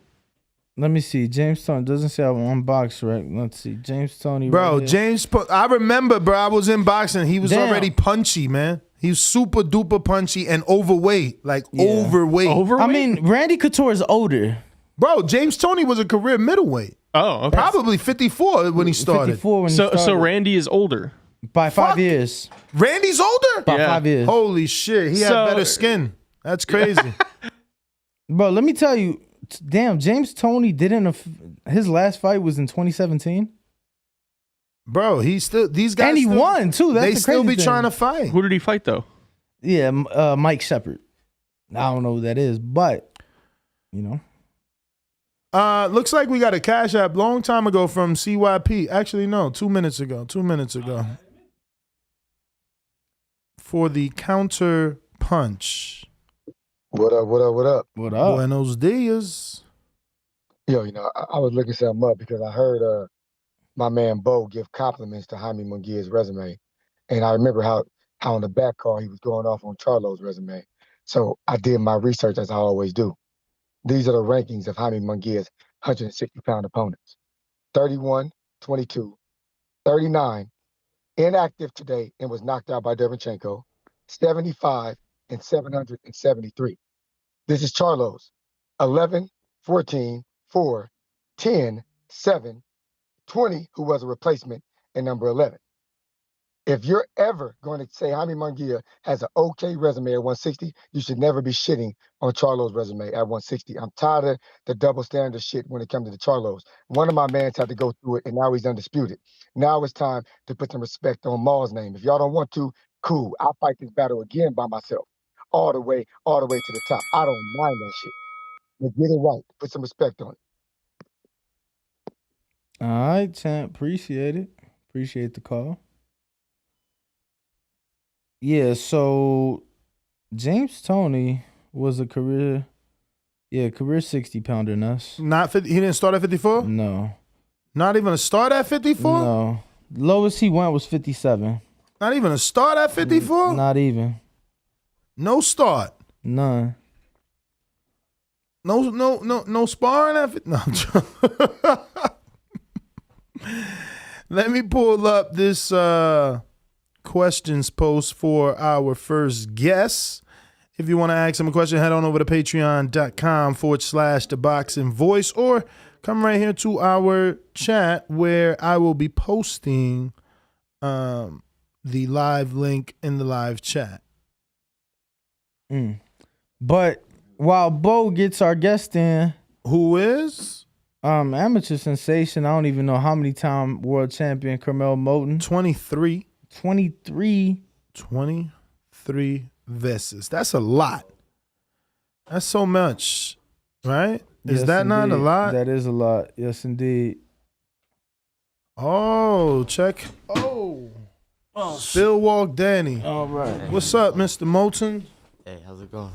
Let me see. James Toney doesn't say I'm on box, right? Let's see. James Toney. Bro, right here. I remember, bro. I was in boxing. He was Damn. already punchy, man. He was super duper punchy and overweight, overweight. Overweight? I mean, Randy Couture is older. Bro, James Toney was a career middleweight. Oh, okay. Probably 54 when he started. 54 when he started. So Randy is older. By 5 years. Randy's older? By 5 years. Holy shit. He had better skin. That's crazy. Bro, let me tell you, Damn, James Toney didn't. His last fight was in 2017. Bro, these guys and he won too. That's they the still crazy be thing. trying to fight. Who did he fight though? Yeah, Mike Shepard. I don't know who that is, but you know. Looks like we got a Cash App long time ago from CYP. Actually, no, 2 minutes ago. 2 minutes ago. For the counter punch. What up, what up, what up? What up? Buenos dias. Yo, you know, I was looking something up because I heard my man Bo give compliments to Jaime Munguia's resume. And I remember how on the back card he was going off on Charlo's resume. So I did my research as I always do. These are the rankings of Jaime Munguia's 160-pound opponents. 31, 22, 39, inactive today and was knocked out by Derevchenko, 75, and 773. This is Charlo's 11, 14, 4, 10, 7, 20, who was a replacement, and number 11. If you're ever going to say Jaime Munguia has an okay resume at 160, you should never be shitting on Charlo's resume at 160. I'm tired of the double standard shit when it comes to the Charlos. One of my mans had to go through it, and now he's undisputed. Now it's time to put some respect on Maul's name. If y'all don't want to, cool. I'll fight this battle again by myself, all the way to the top. I don't mind that shit. But get it right. Put some respect on it. All right, champ. Appreciate it. Appreciate the call. Yeah, so James Toney was a career 60-pounder in us. Not 50, he didn't start at 54? No. Not even a start at 54? No. Lowest he went was 57. Not even a start at 54? Not even. No start. None. No sparring at no. Let me pull up this questions post for our first guest. If you want to ask him a question, head on over to patreon.com/The Boxing Voice or come right here to our chat where I will be posting the live link in the live chat. But while Bo gets our guest in, who is amateur sensation, I don't even know how many time world champion Carmel Moton. 23 versus. That's a lot. That's so much, right? Is Yes, that not a indeed. lot? That is a lot. Yes, indeed. Oh, check. Oh. Still walk Danny. All right. What's up, Mr. Moton? Hey, how's it going?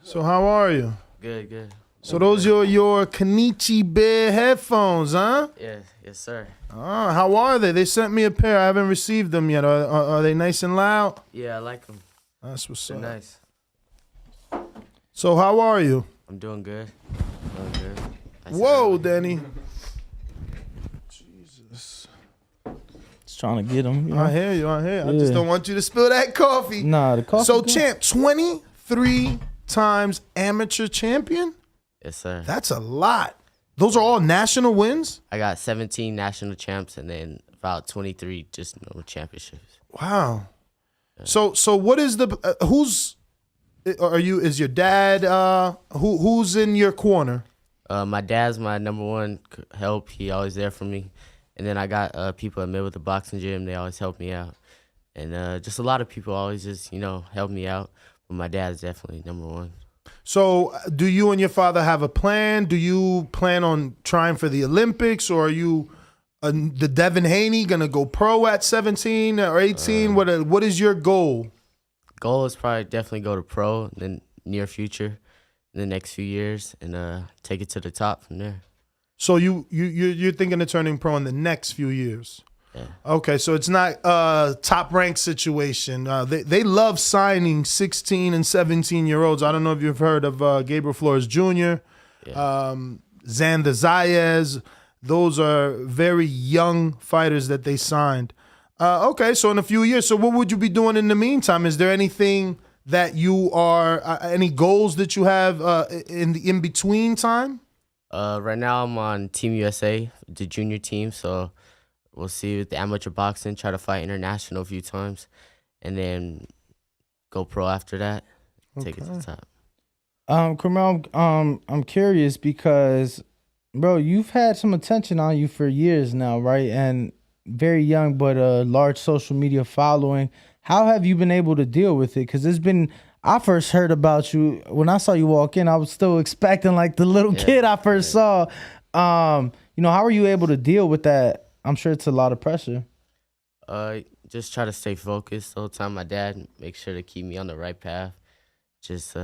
So how are you? Good, good. So those are your Kenichi Bear headphones, huh? Yes, yes, sir. How are they? They sent me a pair. I haven't received them yet. Are they nice and loud? Yeah, I like them. That's what's They're up. nice. So how are you? I'm doing good. Doing good. Whoa, Danny. Just trying to get him. You know? I hear you. I just Yeah. don't want you to spill that coffee. Nah, the coffee. So, good. champ, 23 times amateur champion? Yes, sir. That's a lot. Those are all national wins? I got 17 national champs and then about 23 just normal championships. Wow. So what is the who's are you? Is your dad? Who's in your corner? My dad's my number one help. He always there for me. And then I got people at Middleweight, the boxing gym. They always help me out. And just a lot of people always just, help me out. But my dad's definitely number one. So do you and your father have a plan? Do you plan on trying for the Olympics, or are you the Devin Haney going to go pro at 17 or 18? What is your goal? Goal is probably definitely go to pro in the near future, in the next few years, and take it to the top from there. So you're thinking of turning pro in the next few years? Yeah. Okay, so it's not a top rank situation. They love signing 16 and 17-year-olds. I don't know if you've heard of Gabriel Flores Jr., Xander Zayas. Those are very young fighters that they signed. Okay, so in a few years. So what would you be doing in the meantime? Is there anything that you are, any goals that you have in the in-between time? Right now I'm on Team USA, the junior team, so we'll see with the amateur boxing, try to fight international a few times, and then go pro after that. Take it to the top. Carmel, I'm curious because, bro, you've had some attention on you for years now, right? And very young, but a large social media following. How have you been able to deal with it? Because I first heard about you when I saw you walk in. I was still expecting like the little kid I first saw. You know, how are you able to deal with that? I'm sure it's a lot of pressure. Just try to stay focused the whole time. My dad makes sure to keep me on the right path. Just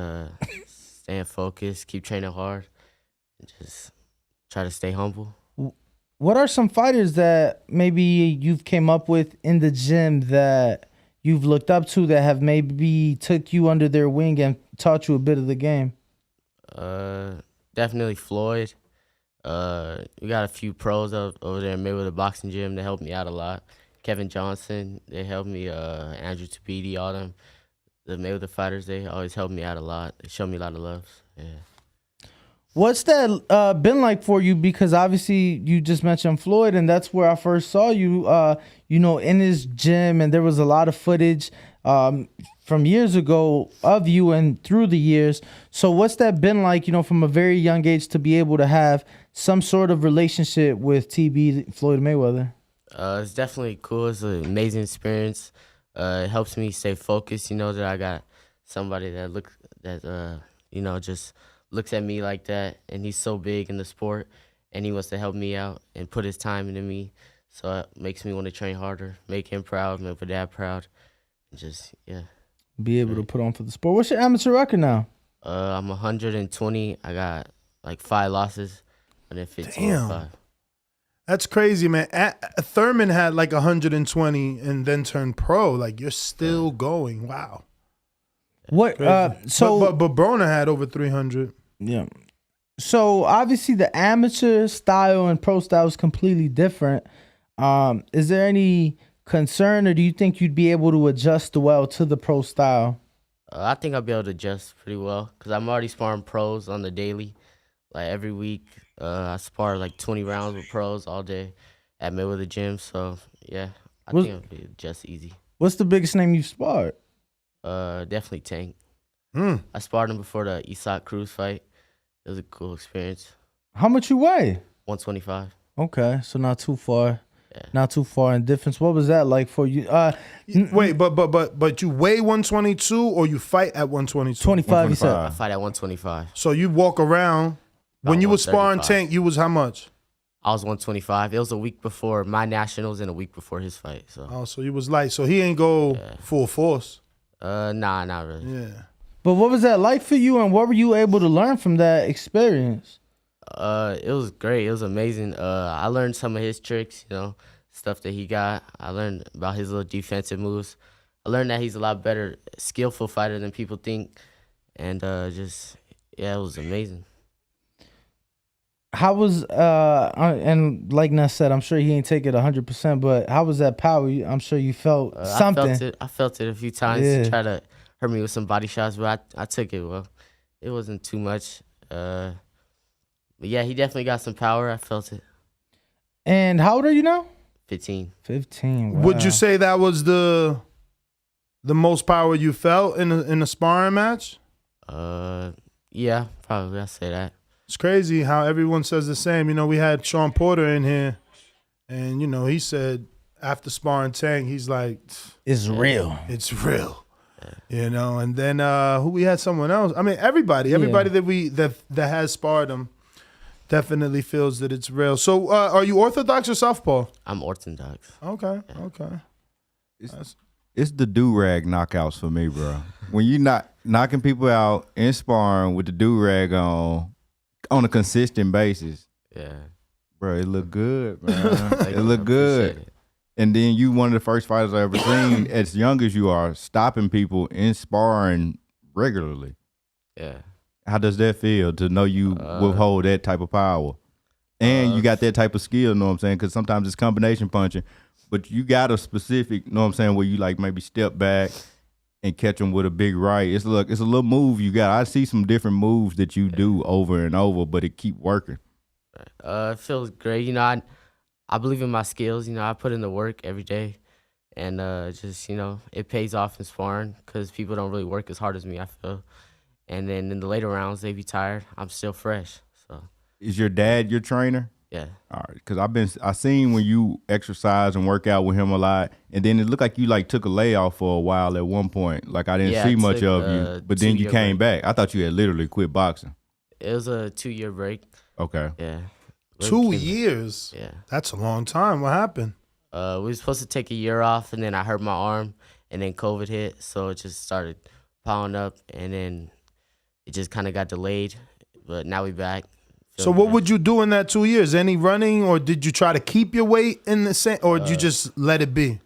staying focused, keep training hard, and just try to stay humble. What are some fighters that maybe you've came up with in the gym that you've looked up to that have maybe took you under their wing and taught you a bit of the game? Definitely Floyd. We got a few pros over there in Mayweather Boxing Gym that helped me out a lot. Kevin Johnson, they helped me. Andrew Tabiti, all them. The Mayweather fighters, they always helped me out a lot. They showed me a lot of love. Yeah. What's that been like for you? Because obviously you just mentioned Floyd, and that's where I first saw you, you know, in his gym, and there was a lot of footage from years ago of you and through the years. So what's that been like, you know, from a very young age to be able to have some sort of relationship with TB, Floyd Mayweather? It's definitely cool. It's an amazing experience. It helps me stay focused. You know that I got somebody that you know, just looks at me like that, and he's so big in the sport, and he wants to help me out and put his time into me. So it makes me want to train harder, make him proud, make my dad proud, and just be able to put on for the sport. What's your amateur record now? I'm 120. I got like 5 losses, and then 15. Damn. That's crazy, man. Thurman had like 120 and then turned pro. Like, you're still going. Wow. What? So, but Broner had over 300. Yeah. So obviously the amateur style and pro style is completely different. Is there any concern, or do you think you'd be able to adjust well to the pro style? I think I'll be able to adjust pretty well because I'm already sparring pros on the daily. Like every week, I spar like 20 rounds with pros all day at Mayweather Gym. So yeah, I think it'll be just easy. What's the biggest name you've sparred? Definitely Tank. I sparred him before the Isak Cruz fight. It was a cool experience. How much you weigh? 125. Okay, so not too far. Yeah. Not too far in difference. What was that like for you? Wait, but you weigh 122 or you fight at 122? 25, you said. I fight at 125. So you walk around. When you were sparring Tank, you was how much? I was 125. It was a week before my nationals and a week before his fight. So you was light. So he ain't go full force. Nah, not really. Yeah. But what was that like for you, and what were you able to learn from that experience? It was great. It was amazing. I learned some of his tricks, you know, stuff that he got. I learned about his little defensive moves. I learned that he's a lot better, skillful fighter than people think. And it was amazing. How was, and like Ness said, I'm sure he ain't take it 100%, but how was that power? I'm sure you felt something. I felt it a few times. Yeah. He tried to hurt me with some body shots, but I took it well. It wasn't too much. But yeah, he definitely got some power. I felt it. And how old are you now? 15. 15. Wow. Would you say that was the most power you felt in a sparring match? Yeah, probably. I'd say that. It's crazy how everyone says the same. You know, we had Sean Porter in here, and, you know, he said after sparring Tank, he's like, it's real. It's real. You know, and then we had someone else. I mean, everybody that has sparred him definitely feels that it's real. So are you Orthodox or Southpaw? I'm Orthodox. Okay. It's the do-rag knockouts for me, bro. When you not knocking people out in sparring with the do-rag on a consistent basis. Yeah. Bro, it look good, man. It look good. And then you one of the first fighters I ever seen, as young as you are, stopping people in sparring regularly. Yeah. How does that feel to know you withhold that type of power? And you got that type of skill, know what I'm saying? Because sometimes it's combination punching, but you got a specific, know what I'm saying, where you like maybe step back and catch them with a big right. It's a little move you got. I see some different moves that you do over and over, but it keep working. It feels great. You know, I believe in my skills. You know, I put in the work every day, and just it pays off in sparring because people don't really work as hard as me, I feel. And then in the later rounds, they be tired. I'm still fresh. So is your dad your trainer? Yeah. All right, because I seen when you exercise and work out with him a lot, and then it looked like you took a layoff for a while at one point. Like I didn't see much of you, but then you came back. I thought you had literally quit boxing. It was a 2-year break. Okay. Yeah. 2 years? Yeah. That's a long time. What happened? We were supposed to take a year off, and then I hurt my arm, and then COVID hit, so it just started piling up, and then it just kind of got delayed. But now we back. So what would you do in that 2 years? Any running, or did you try to keep your weight in the same, or did you just let it be?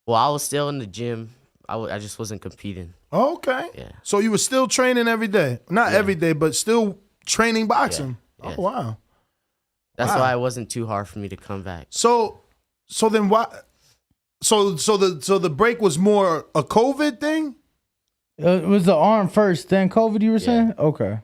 Well, I was still in the gym. I just wasn't competing. Okay. Yeah. So you were still training every day. Not every day, but still training boxing. Yeah. Oh, wow. That's why it wasn't too hard for me to come back. So then why? So the break was more a COVID thing? It was the arm first, then COVID, you were saying? Okay.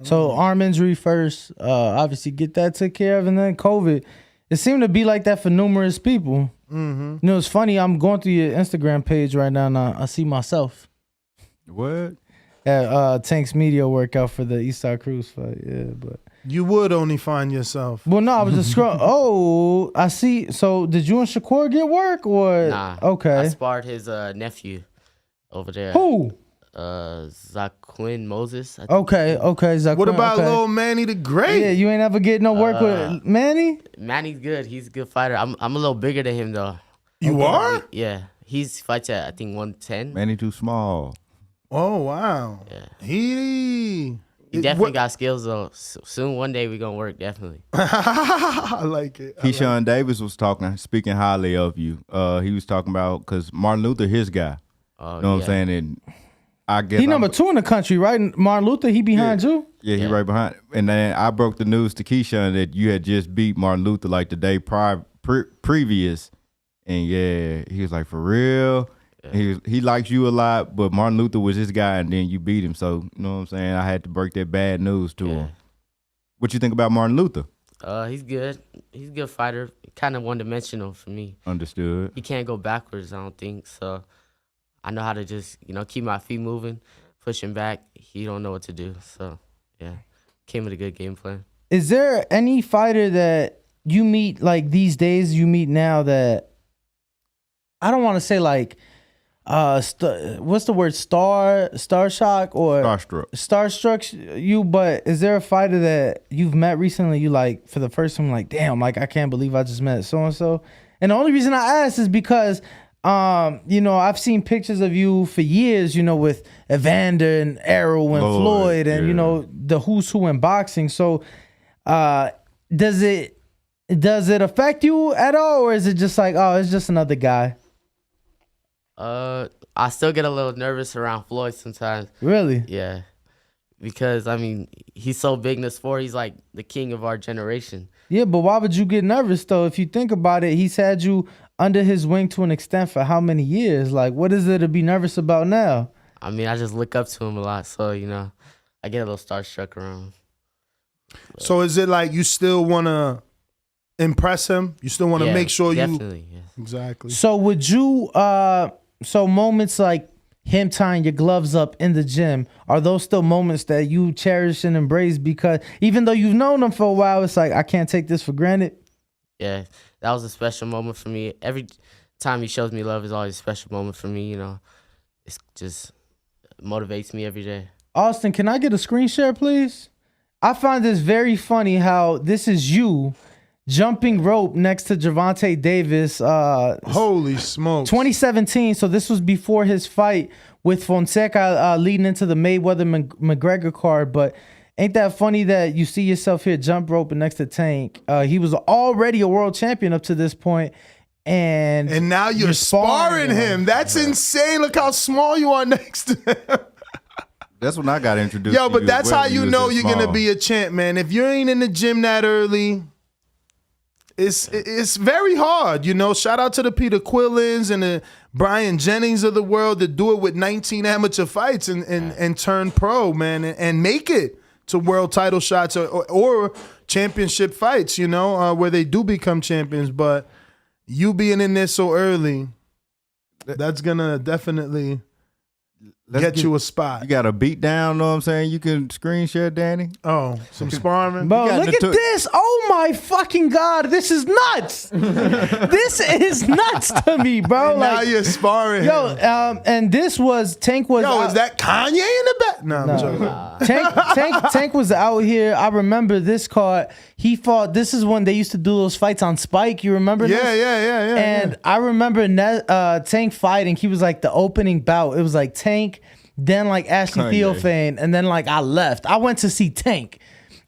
So arm injury first, obviously get that took care of, and then COVID. It seemed to be like that for numerous people. Mm-hmm. You know, it's funny. I'm going through your Instagram page right now, and I see myself. What? At Tank's media workout for the Eastside Cruise fight. Yeah, but you would only find yourself. Well, no, I was just scrolling. Oh, I see. So did you and Shakur get work, or Nah. Okay. I sparred his nephew over there. Who? Zaquin Moses. I think. Okay, Zaquin. What about little Manny the Great? Yeah, you ain't ever get no work with Manny? Manny's good. He's a good fighter. I'm a little bigger than him though. You are? Yeah. He's fights at I think 110. Manny too small. Oh wow. Yeah. He definitely got skills though. Soon one day we gonna work definitely. I like it. Keyshawn Davis was speaking highly of you. He was talking about because Martin Luther his guy. Oh, you know what I'm saying? And I guess He number 2 in the country, right? Martin Luther, he behind you? Yeah, he right behind. And then I broke the news to Keyshawn that you had just beat Martin Luther like the day previous. And yeah, he was like, for real? Yeah. He likes you a lot, but Martin Luther was his guy, and then you beat him. So, you know what I'm saying? I had to break that bad news to him. What you think about Martin Luther? He's good. He's a good fighter. Kind of one-dimensional for me. Understood. He can't go backwards, I don't think. So I know how to just, keep my feet moving, push him back. He don't know what to do. So, yeah, came with a good game plan. Is there any fighter that you meet, like these days you meet now that, I don't want to say like, what's the word, star shock or starstruck you, but is there a fighter that you've met recently you like for the first time, like, damn, like I can't believe I just met so-and-so? And the only reason I ask is because I've seen pictures of you for years, with Evander and Errol and Floyd and the who's who in boxing. So does it affect you at all, or is it just like, oh, it's just another guy? I still get a little nervous around Floyd sometimes. Really? Yeah. Because he's so big in the sport, he's like the king of our generation. Yeah, but why would you get nervous though? If you think about it, he's had you under his wing to an extent for how many years? Like, what is there to be nervous about now? I just look up to him a lot, so I get a little starstruck around. So is it like you still want to impress him? You still want to make sure definitely, you exactly. So would you so moments like him tying your gloves up in the gym, are those still moments that you cherish and embrace? Because even though you've known him for a while, it's like, I can't take this for granted. Yeah, that was a special moment for me. Every time he shows me love is always a special moment for me, It just motivates me every day. Austin, can I get a screen share, please? I find this very funny how this is you jumping rope next to Gervonta Davis. Holy smokes. 2017, so this was before his fight with Fonseca leading into the Mayweather-McGregor card. But ain't that funny that you see yourself here jump rope next to Tank? He was already a world champion up to this point. And now you're sparring him. That's insane. Look how small you are next to him. That's when I got introduced Yo, to but you. that's how you know you're going to be a champ, man. If you ain't in the gym that early, it's very hard, Shout out to the Peter Quillins and the Brian Jennings of the world that do it with 19 amateur fights and turn pro, man, and make it to world title shots or championship fights, where they do become champions. But you being in there so early, That's gonna definitely get you a spot. You got a beat down, know what I'm saying? You can screen share, Danny. Oh, some sparring. Bro, look at this. Oh my fucking God. This is nuts. This is nuts to me, bro. And now you're sparring. Yo, and this was Tank was. Yo, is that Kanye in the back? No, I'm joking. Tank was out here. I remember this card. He fought. This is when they used to do those fights on Spike. You remember this? Yeah. And I remember Tank fighting. He was like the opening bout. It was like Tank, then like Ashley Theophane, and then like I left. I went to see Tank,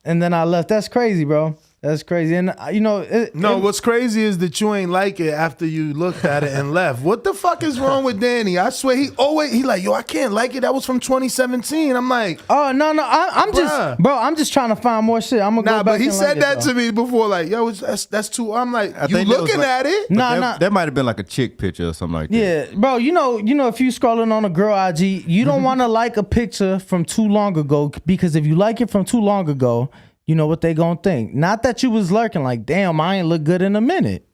and then I left. That's crazy, bro. That's crazy. And you know, what's crazy is that you ain't like it after you looked at it and left. What the fuck is wrong with Danny? I swear he like, yo, I can't like it. That was from 2017. I'm like, oh no, I'm just trying to find more shit. I'm gonna go back. But he and said like that it, to me before, like, yo, that's too. I'm like, you looking at it? That might have been like a chick picture or something like that. Yeah, bro. You know, if you scrolling on a girl IG, you don't want to like a picture from too long ago, because if you like it from too long ago, you know what they gonna think. Not that you was lurking like, damn, I ain't look good in a minute.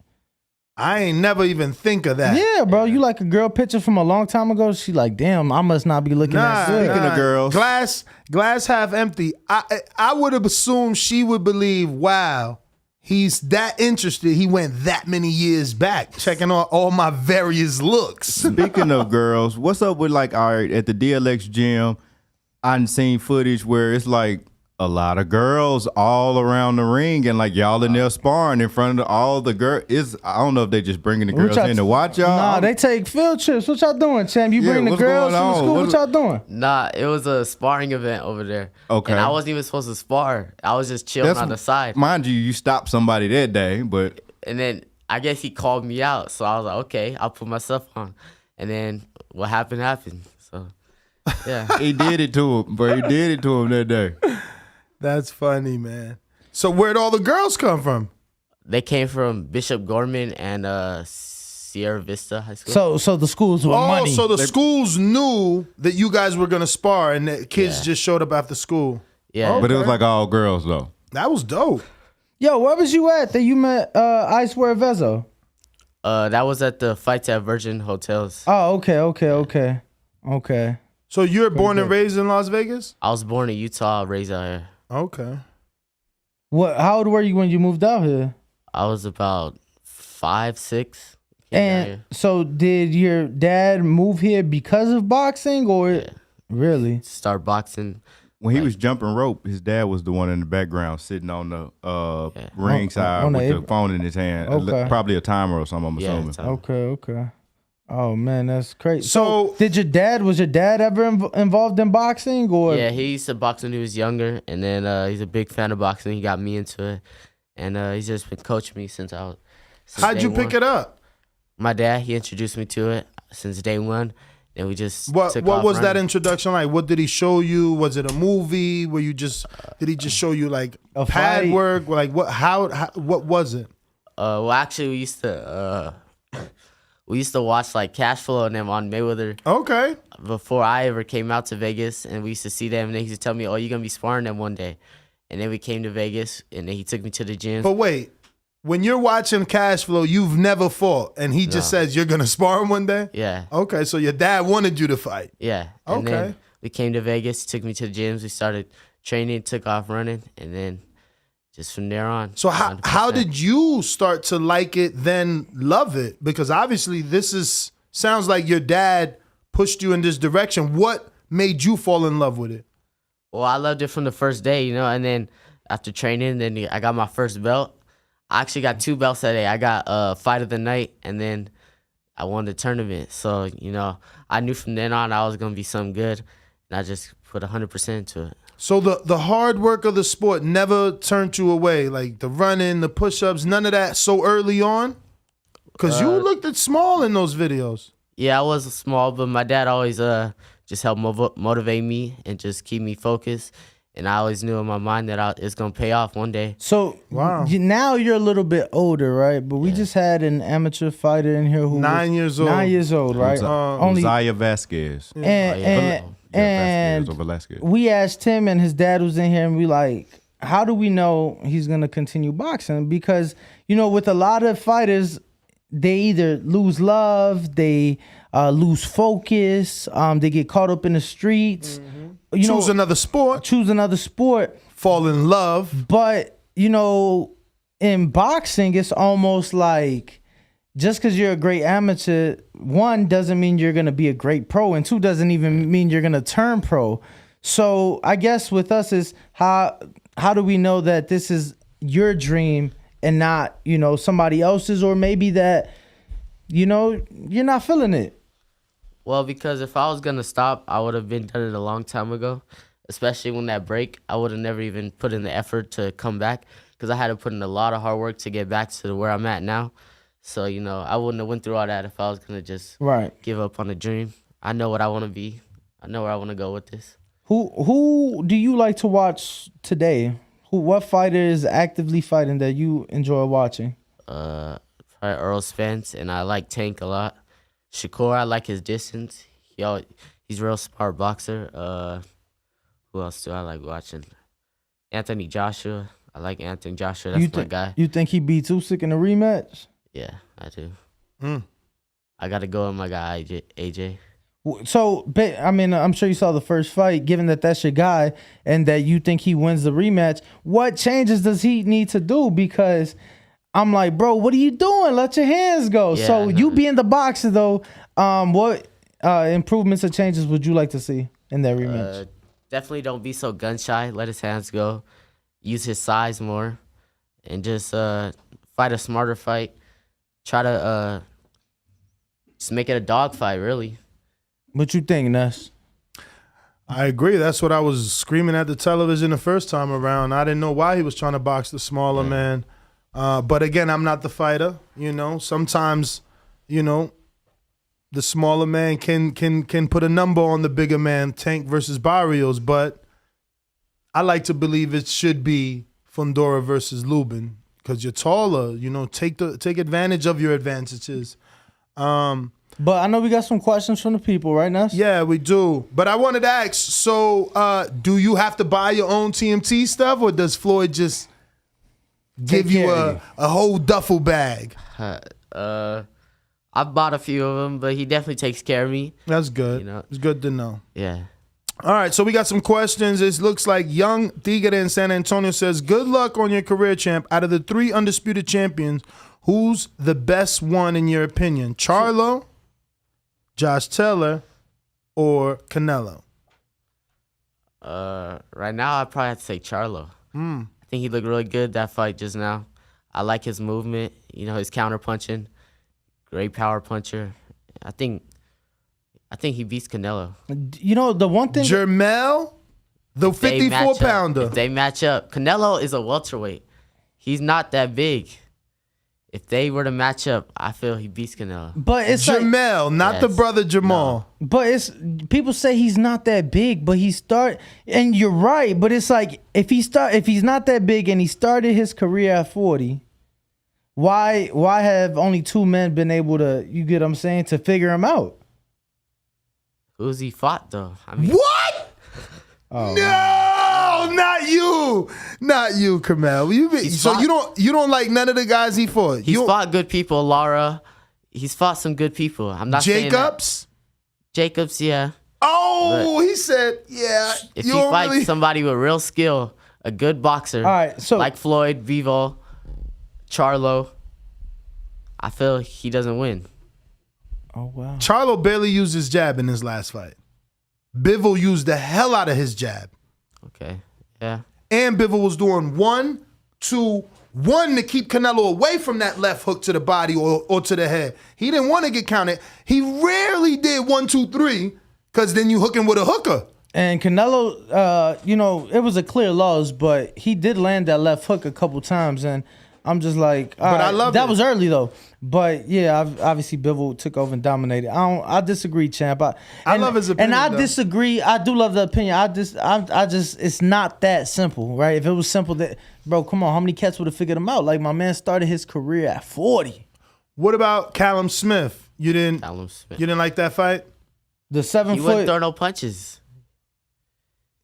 I ain't never even think of that. Yeah, bro. You like a girl picture from a long time ago. She like, damn, I must not be looking that good. Speaking of girls, glass half empty. I would have assumed she would believe, wow, he's that interested. He went that many years back, checking on all my various looks. Speaking of girls, what's up with like, all right, at the DLX gym, I've seen footage where it's like a lot of girls all around the ring, and like y'all in there sparring in front of all the girls. I don't know if they just bringing the girls in to watch y'all. Nah, they take field trips. What y'all doing, champ? You bring the girls from school? What y'all doing? Nah, it was a sparring event over there. Okay. And I wasn't even supposed to spar. I was just chilling on the side. Mind you stopped somebody that day, but. And then I guess he called me out. So I was like, okay, I'll put myself on. And then what happened. So, yeah. He did it to him, bro. He did it to him that day. That's funny, man. So where'd all the girls come from? They came from Bishop Gorman and Sierra Vista High School. So the schools were money. So the schools knew that you guys were gonna spar, and the kids just showed up after school. Yeah, okay. But it was like all girls though. That was dope. Yo, where was you at that you met Icewear Vezo? That was at the Fights at Virgin Hotels. Oh, okay. So you're born and raised in Las Vegas? I was born in Utah, raised out here. Okay. How old were you when you moved out here? I was about 5, 6. And so did your dad move here because of boxing, or really? Start boxing. When he was jumping rope, his dad was the one in the background sitting on the ringside with the phone in his hand. Okay. Probably a timer or something, I'm assuming. Okay. Oh man, that's crazy. So was your dad ever involved in boxing, or? Yeah, he used to box when he was younger, and then he's a big fan of boxing. He got me into it, and he's just been coaching me since I was. How'd you pick it up? My dad, he introduced me to it since day one, and we just What took was off that running. introduction like? What did he show you? Was it a movie? Were you just did he just show you like a pad fight? work? Like what? How? What was it? Well, actually, we used to watch like Cash Flow and them on Mayweather. Okay. Before I ever came out to Vegas, and we used to see them, and they used to tell me, "Oh, you're gonna be sparring them one day." And then we came to Vegas, and then he took me to the gym. But wait, when you're watching Cash Flow, you've never fought, and he just says you're gonna spar him one day. Yeah. Okay, so your dad wanted you to fight. Yeah. And then we came to Vegas, he took me to the gyms, we started training, took off running, and then just from there on. So how did you start to like it, then love it? Because obviously sounds like your dad pushed you in this direction. What made you fall in love with it? Well, I loved it from the first day, and then after training, then I got my first belt. I actually got 2 belts that day. I got Fight of the Night, and then I won the tournament. So, I knew from then on I was going to be something good, and I just put 100% into it. So the hard work of the sport never turned you away, like the running, the push-ups, none of that so early on? Because you looked small in those videos. Yeah, I was small, but my dad always just helped motivate me and just keep me focused. And I always knew in my mind that it's going to pay off one day. So now you're a little bit older, right? But we just had an amateur fighter in here who 9 years old. 9 years old, right? Zaya Vasquez. And we asked him, and his dad was in here, and we like, how do we know he's going to continue boxing? Because, with a lot of fighters, they either lose love, they lose focus, they get caught up in the streets. Choose another sport. Fall in love. But, in boxing, it's almost like just because you're a great amateur, one, doesn't mean you're going to be a great pro, and two, doesn't even mean you're going to turn pro. So I guess with us is how do we know that this is your dream and not, somebody else's, or maybe that, you're not feeling it? Well, because if I was going to stop, I would have been done it a long time ago, especially when that break. I would have never even put in the effort to come back because I had to put in a lot of hard work to get back to where I'm at now. So, I wouldn't have went through all that if I was going to just give up on the dream. I know what I want to be. I know where I want to go with this. Who do you like to watch today? What fighter is actively fighting that you enjoy watching? Probably Earl Spence, and I like Tank a lot. Shakur, I like his distance. He's a real smart boxer. Who else do I like watching? Anthony Joshua. I like Anthony Joshua. That's my guy. You think he beat Usyk in a rematch? Yeah, I do. I got to go with my guy, AJ. So, I'm sure you saw the first fight. Given that that's your guy and that you think he wins the rematch, what changes does he need to do? Because I'm like, bro, what are you doing? Let your hands go. Yeah, so you being the boxer, though, what improvements or changes would you like to see in that rematch? Definitely don't be so gun shy. Let his hands go. Use his size more. And just fight a smarter fight. Try to just make it a dog fight, really. What you think, Ness? I agree. That's what I was screaming at the television the first time around. I didn't know why he was trying to box the smaller man. But again, I'm not the fighter. Sometimes, the smaller man can put a number on the bigger man. Tank versus Barrios, but I like to believe it should be Fundora versus Lubin because you're taller. Take advantage of your advantages. But I know we got some questions from the people, right, Ness? Yeah, we do. But I wanted to ask, so do you have to buy your own TMT stuff, or does Floyd just give you a whole duffel bag? I've bought a few of them, but he definitely takes care of me. That's good. It's good to know. Yeah. All right, so we got some questions. It looks like Young Tigre in San Antonio says, good luck on your career, champ. Out of the 3 undisputed champions, who's the best one in your opinion? Charlo, Josh Taylor, or Canelo? Right now, I'd probably have to say Charlo. I think he looked really good that fight just now. I like his movement, his counter punching. Great power puncher. I think he beats Canelo. The one thing... Jamel, the 54-pounder. If they match up. Canelo is a welterweight. He's not that big. If they were to match up, I feel he beats Canelo. But it's Jamel, not the brother Jamal. No. But people say he's not that big, but and you're right, but it's like if he's not that big and he started his career at 40, why have only 2 men been able to, you get what I'm saying, to figure him out? Who's he fought though? What? Oh, no, not you, Carmel. You don't like none of the guys he fought. He's fought good people, Lara. He's fought some good people. I'm not saying Jacobs. Jacobs, yeah. Oh, he said, yeah. If he fights somebody with real skill, a good boxer, all right, so like Floyd, Vivo, Charlo, I feel he doesn't win. Oh wow. Charlo barely used his jab in his last fight. Bivol used the hell out of his jab. Okay, yeah. And Bivol was doing 1, 2, 1 to keep Canelo away from that left hook to the body or to the head. He didn't want to get counted. He rarely did 1, 2, 3 because then you hook him with a hooker. And Canelo, it was a clear loss, but he did land that left hook a couple times, and I'm just like, I love that was early though. But yeah, obviously Bivol took over and dominated. I disagree, champ. I love his opinion. And I disagree. I do love the opinion. I just it's not that simple, right? If it was simple, that bro, come on, how many cats would have figured him out? Like my man started his career at 40. What about Callum Smith? You didn't like that fight? The 7 He foot. wouldn't throw no punches.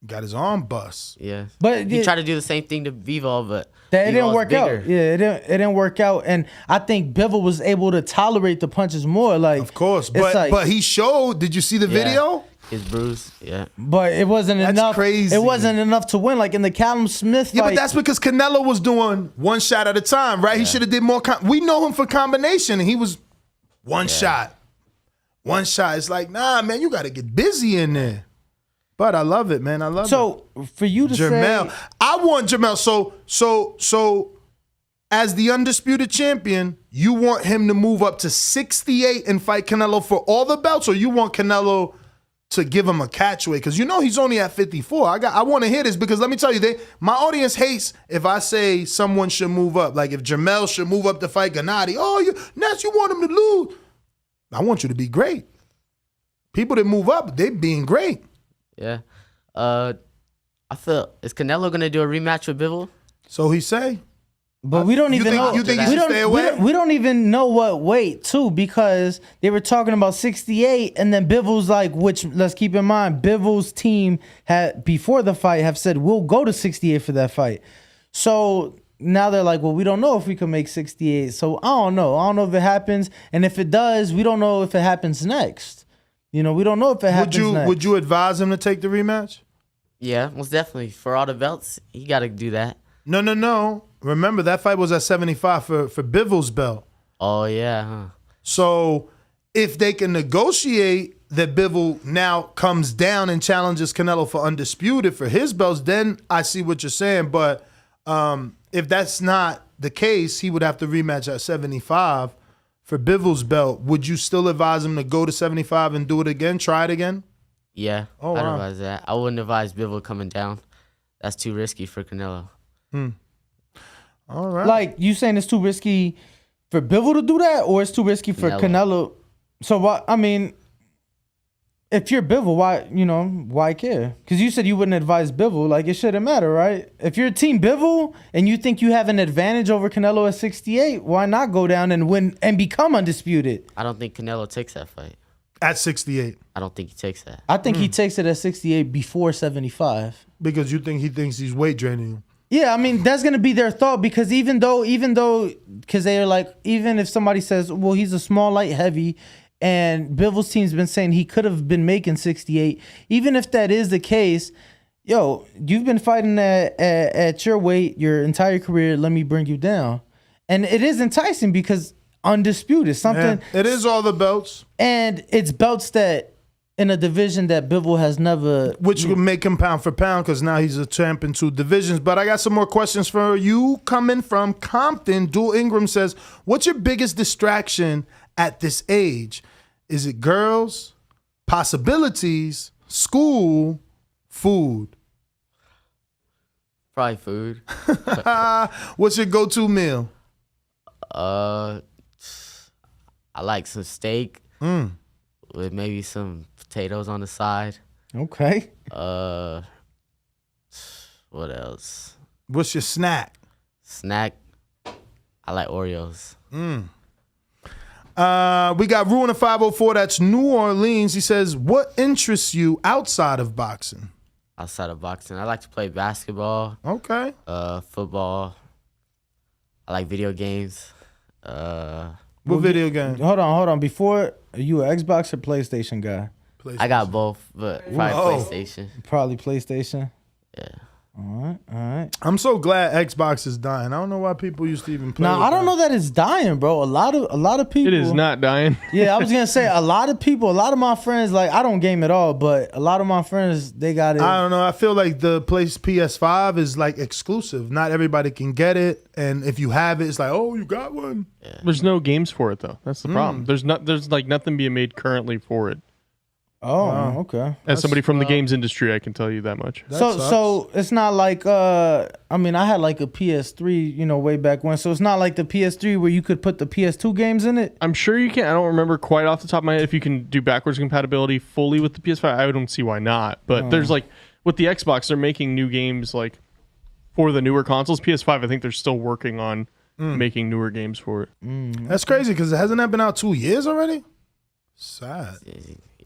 Got his arm bust. Yeah, But he it- tried to do the same thing to Bivol, but That it didn't Bivol's work bigger. out. Yeah, it didn't work out. And I think Bivol was able to tolerate the punches more. Like, Of course, it's but he showed. Did you see the Yeah. video? His bruise. Yeah, but it wasn't That's enough. crazy. It wasn't enough to win. Like in the Callum Smith fight. Yeah, but that's because Canelo was doing one shot at a time, right? He should have did more. We know him for combination, and he was one shot. One shot. It's like, nah, man, you got to get busy in there. But I love it, man. I love it. So for you to Jamel, say, I want Jamel. So as the undisputed champion, you want him to move up to 68 and fight Canelo for all the belts, or you want Canelo to give him a catchweight? Because you know he's only at 54. I want to hear this because let me tell you, my audience hates if I say someone should move up. Like if Jamel should move up to fight Gennady. Oh, Ness, you want him to lose. I want you to be great. People that move up, they being great. yeah. I feel is Canelo gonna do a rematch with Bivol? So he say. but we don't You even think- know. you think he we should don't, stay we away? don't- we don't even know what weight too, because they were talking about 68, and then Bivol's like, which let's keep in mind, Bivol's team had before the fight have said we'll go to 68 for that fight. So now they're like, well, we don't know if we can make 68. So I don't know. I don't know if it happens, and if it does, we don't know if it happens next. You know, we don't know if it happens next. Would you advise him to take the rematch? Yeah, most definitely. For all the belts, he got to do that. No. Remember, that fight was at 75 for Bivol's belt. Oh yeah, huh? So if they can negotiate that Bivol now comes down and challenges Canelo for undisputed for his belts, then I see what you're saying. But if that's not the case, he would have to rematch at 75 for Bivol's belt. Would you still advise him to go to 75 and do it again, try it again? Yeah, Oh, I'd wow. advise that. I wouldn't advise Bivol coming down. That's too risky for Canelo. All right. Like, you saying it's too risky for Bivol to do that, or it's too risky for Canelo? So what? I mean, if you're Bivol, why care? Because you said you wouldn't advise Bivol. Like, it shouldn't matter, right? If you're team Bivol and you think you have an advantage over Canelo at 68, why not go down and win and become undisputed? I don't think Canelo takes that fight. At 68. I don't think he takes that. I think he takes it at 68 before 75. Because he thinks he's weight draining him. Yeah, I mean, that's going to be their thought, because even though, because they're like, even if somebody says, well, he's a small light heavy, and Bivol's team's been saying he could have been making 68, even if that is the case, yo, you've been fighting at your weight your entire career, let me bring you down. And it is enticing because undisputed, something. Yeah, it is all the belts. And it's belts that, in a division that Bivol has never... Which would make him pound for pound because now he's a champ in 2 divisions. But I got some more questions for you coming from Compton. Dual Ingram says, what's your biggest distraction at this age? Is it girls, possibilities, school, food? Probably food. What's your go-to meal? I like some steak with maybe some potatoes on the side. Okay. What else? What's your snack? Snack. I like Oreos. We got Ruin 504. That's New Orleans. He says, what interests you outside of boxing? Outside of boxing, I like to play basketball. Okay. Football. I like video games. What video game? Hold on. Before, are you an Xbox or PlayStation guy? I got both, but probably PlayStation. Probably PlayStation. Yeah. All right. I'm so glad Xbox is dying. I don't know why people used to even play. Now, with I don't that. know that it's dying, bro. A lot of people. It is not dying. Yeah, I was gonna say a lot of my friends, like, I don't game at all, but a lot of my friends, they got it. I don't know. I feel like the PS5 is like exclusive. Not everybody can get it, and if you have it, it's like, oh, you got one. Yeah. There's no games for it though. That's the problem. There's like nothing being made currently for it. Oh, okay. As somebody from the games industry, I can tell you that much. So it's not like I mean, I had like a PS3, way back when. So it's not like the PS3 where you could put the PS2 games in it. I'm sure you can. I don't remember quite off the top of my head if you can do backwards compatibility fully with the PS5. I don't see why not. But there's like with the Xbox, they're making new games like for the newer consoles. PS5, I think they're still working on making newer games for it. That's crazy because hasn't that been out 2 years already? Sad.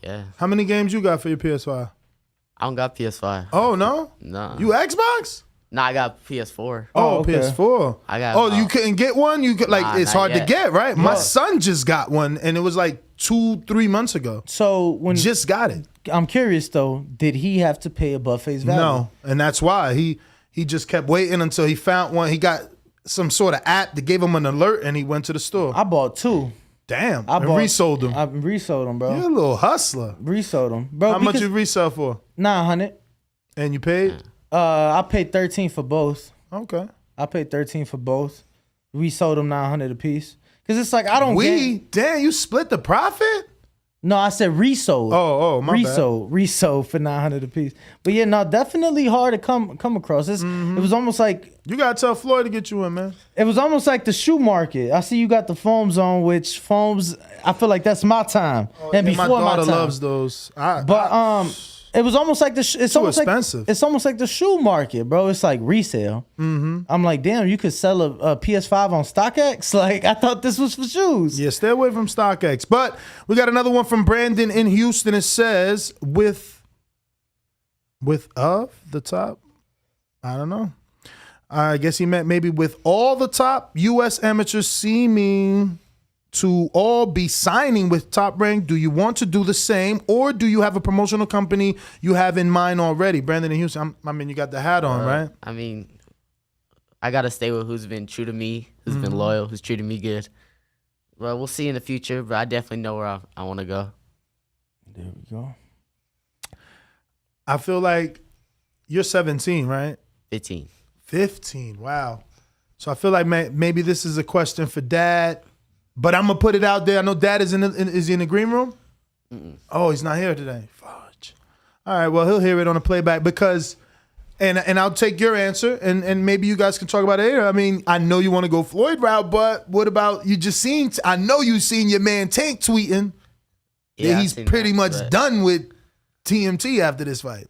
Yeah. How many games you got for your PS5? I don't got PS5. Oh no. No. You Xbox? Nah, I got PS4. Oh, PS4. I got. Oh, you couldn't get one? You could, like Nah, it's not hard to yet. get, right? My son just got one, and it was like 2-3 months ago. So when just got it. I'm curious though, did he have to pay above face value? No, and that's why he just kept waiting until he found one. He got some sort of app that gave him an alert, and he went to the store. I bought 2. Damn, I resold them. I resold them, bro. You're a little hustler. Resold them, bro. How much you resell for? 900. And you paid? I paid 13 for both. Okay. I paid 13 for both. We sold them 900 a piece. Cause it's like I don't damn, you split the profit? No, I said resold. Oh, my resold. bad. Resold for 900 a piece. But yeah, no, definitely hard to come across. It was almost like you gotta tell Floyd to get you in, man. It was almost like the shoe market. I see you got the foams on, which foams I feel like that's my time. And Yeah, before my daughter time. loves those. It was almost like it's almost expensive. Like, it's almost like the shoe market, bro. It's like resale. Mm-hmm. I'm like, damn, you could sell a PS5 on StockX. Like, I thought this was for shoes. Yeah, stay away from StockX. But we got another one from Brandon in Houston. It says with of the top. I don't know. I guess he meant maybe with all the top U.S. amateurs seeming to all be signing with Top Rank. Do you want to do the same, or do you have a promotional company you have in mind already? Brandon in Houston, I mean, you got the hat on, right? I mean, I got to stay with who's been true to me, who's been loyal, who's treated me good. Well, we'll see in the future, but I definitely know where I want to go. There we go. I feel like you're 17, right? 15. 15, wow. So I feel like maybe this is a question for Dad, but I'm going to put it out there. I know Dad is is he in the green room? Oh, he's not here today. Fudge. All right, well, he'll hear it on the playback because, and I'll take your answer, and maybe you guys can talk about it later. I mean, I know you want to go Floyd route, but what about, you just seen, I know you seen your man Tank tweeting that he's pretty much done with TMT after this fight.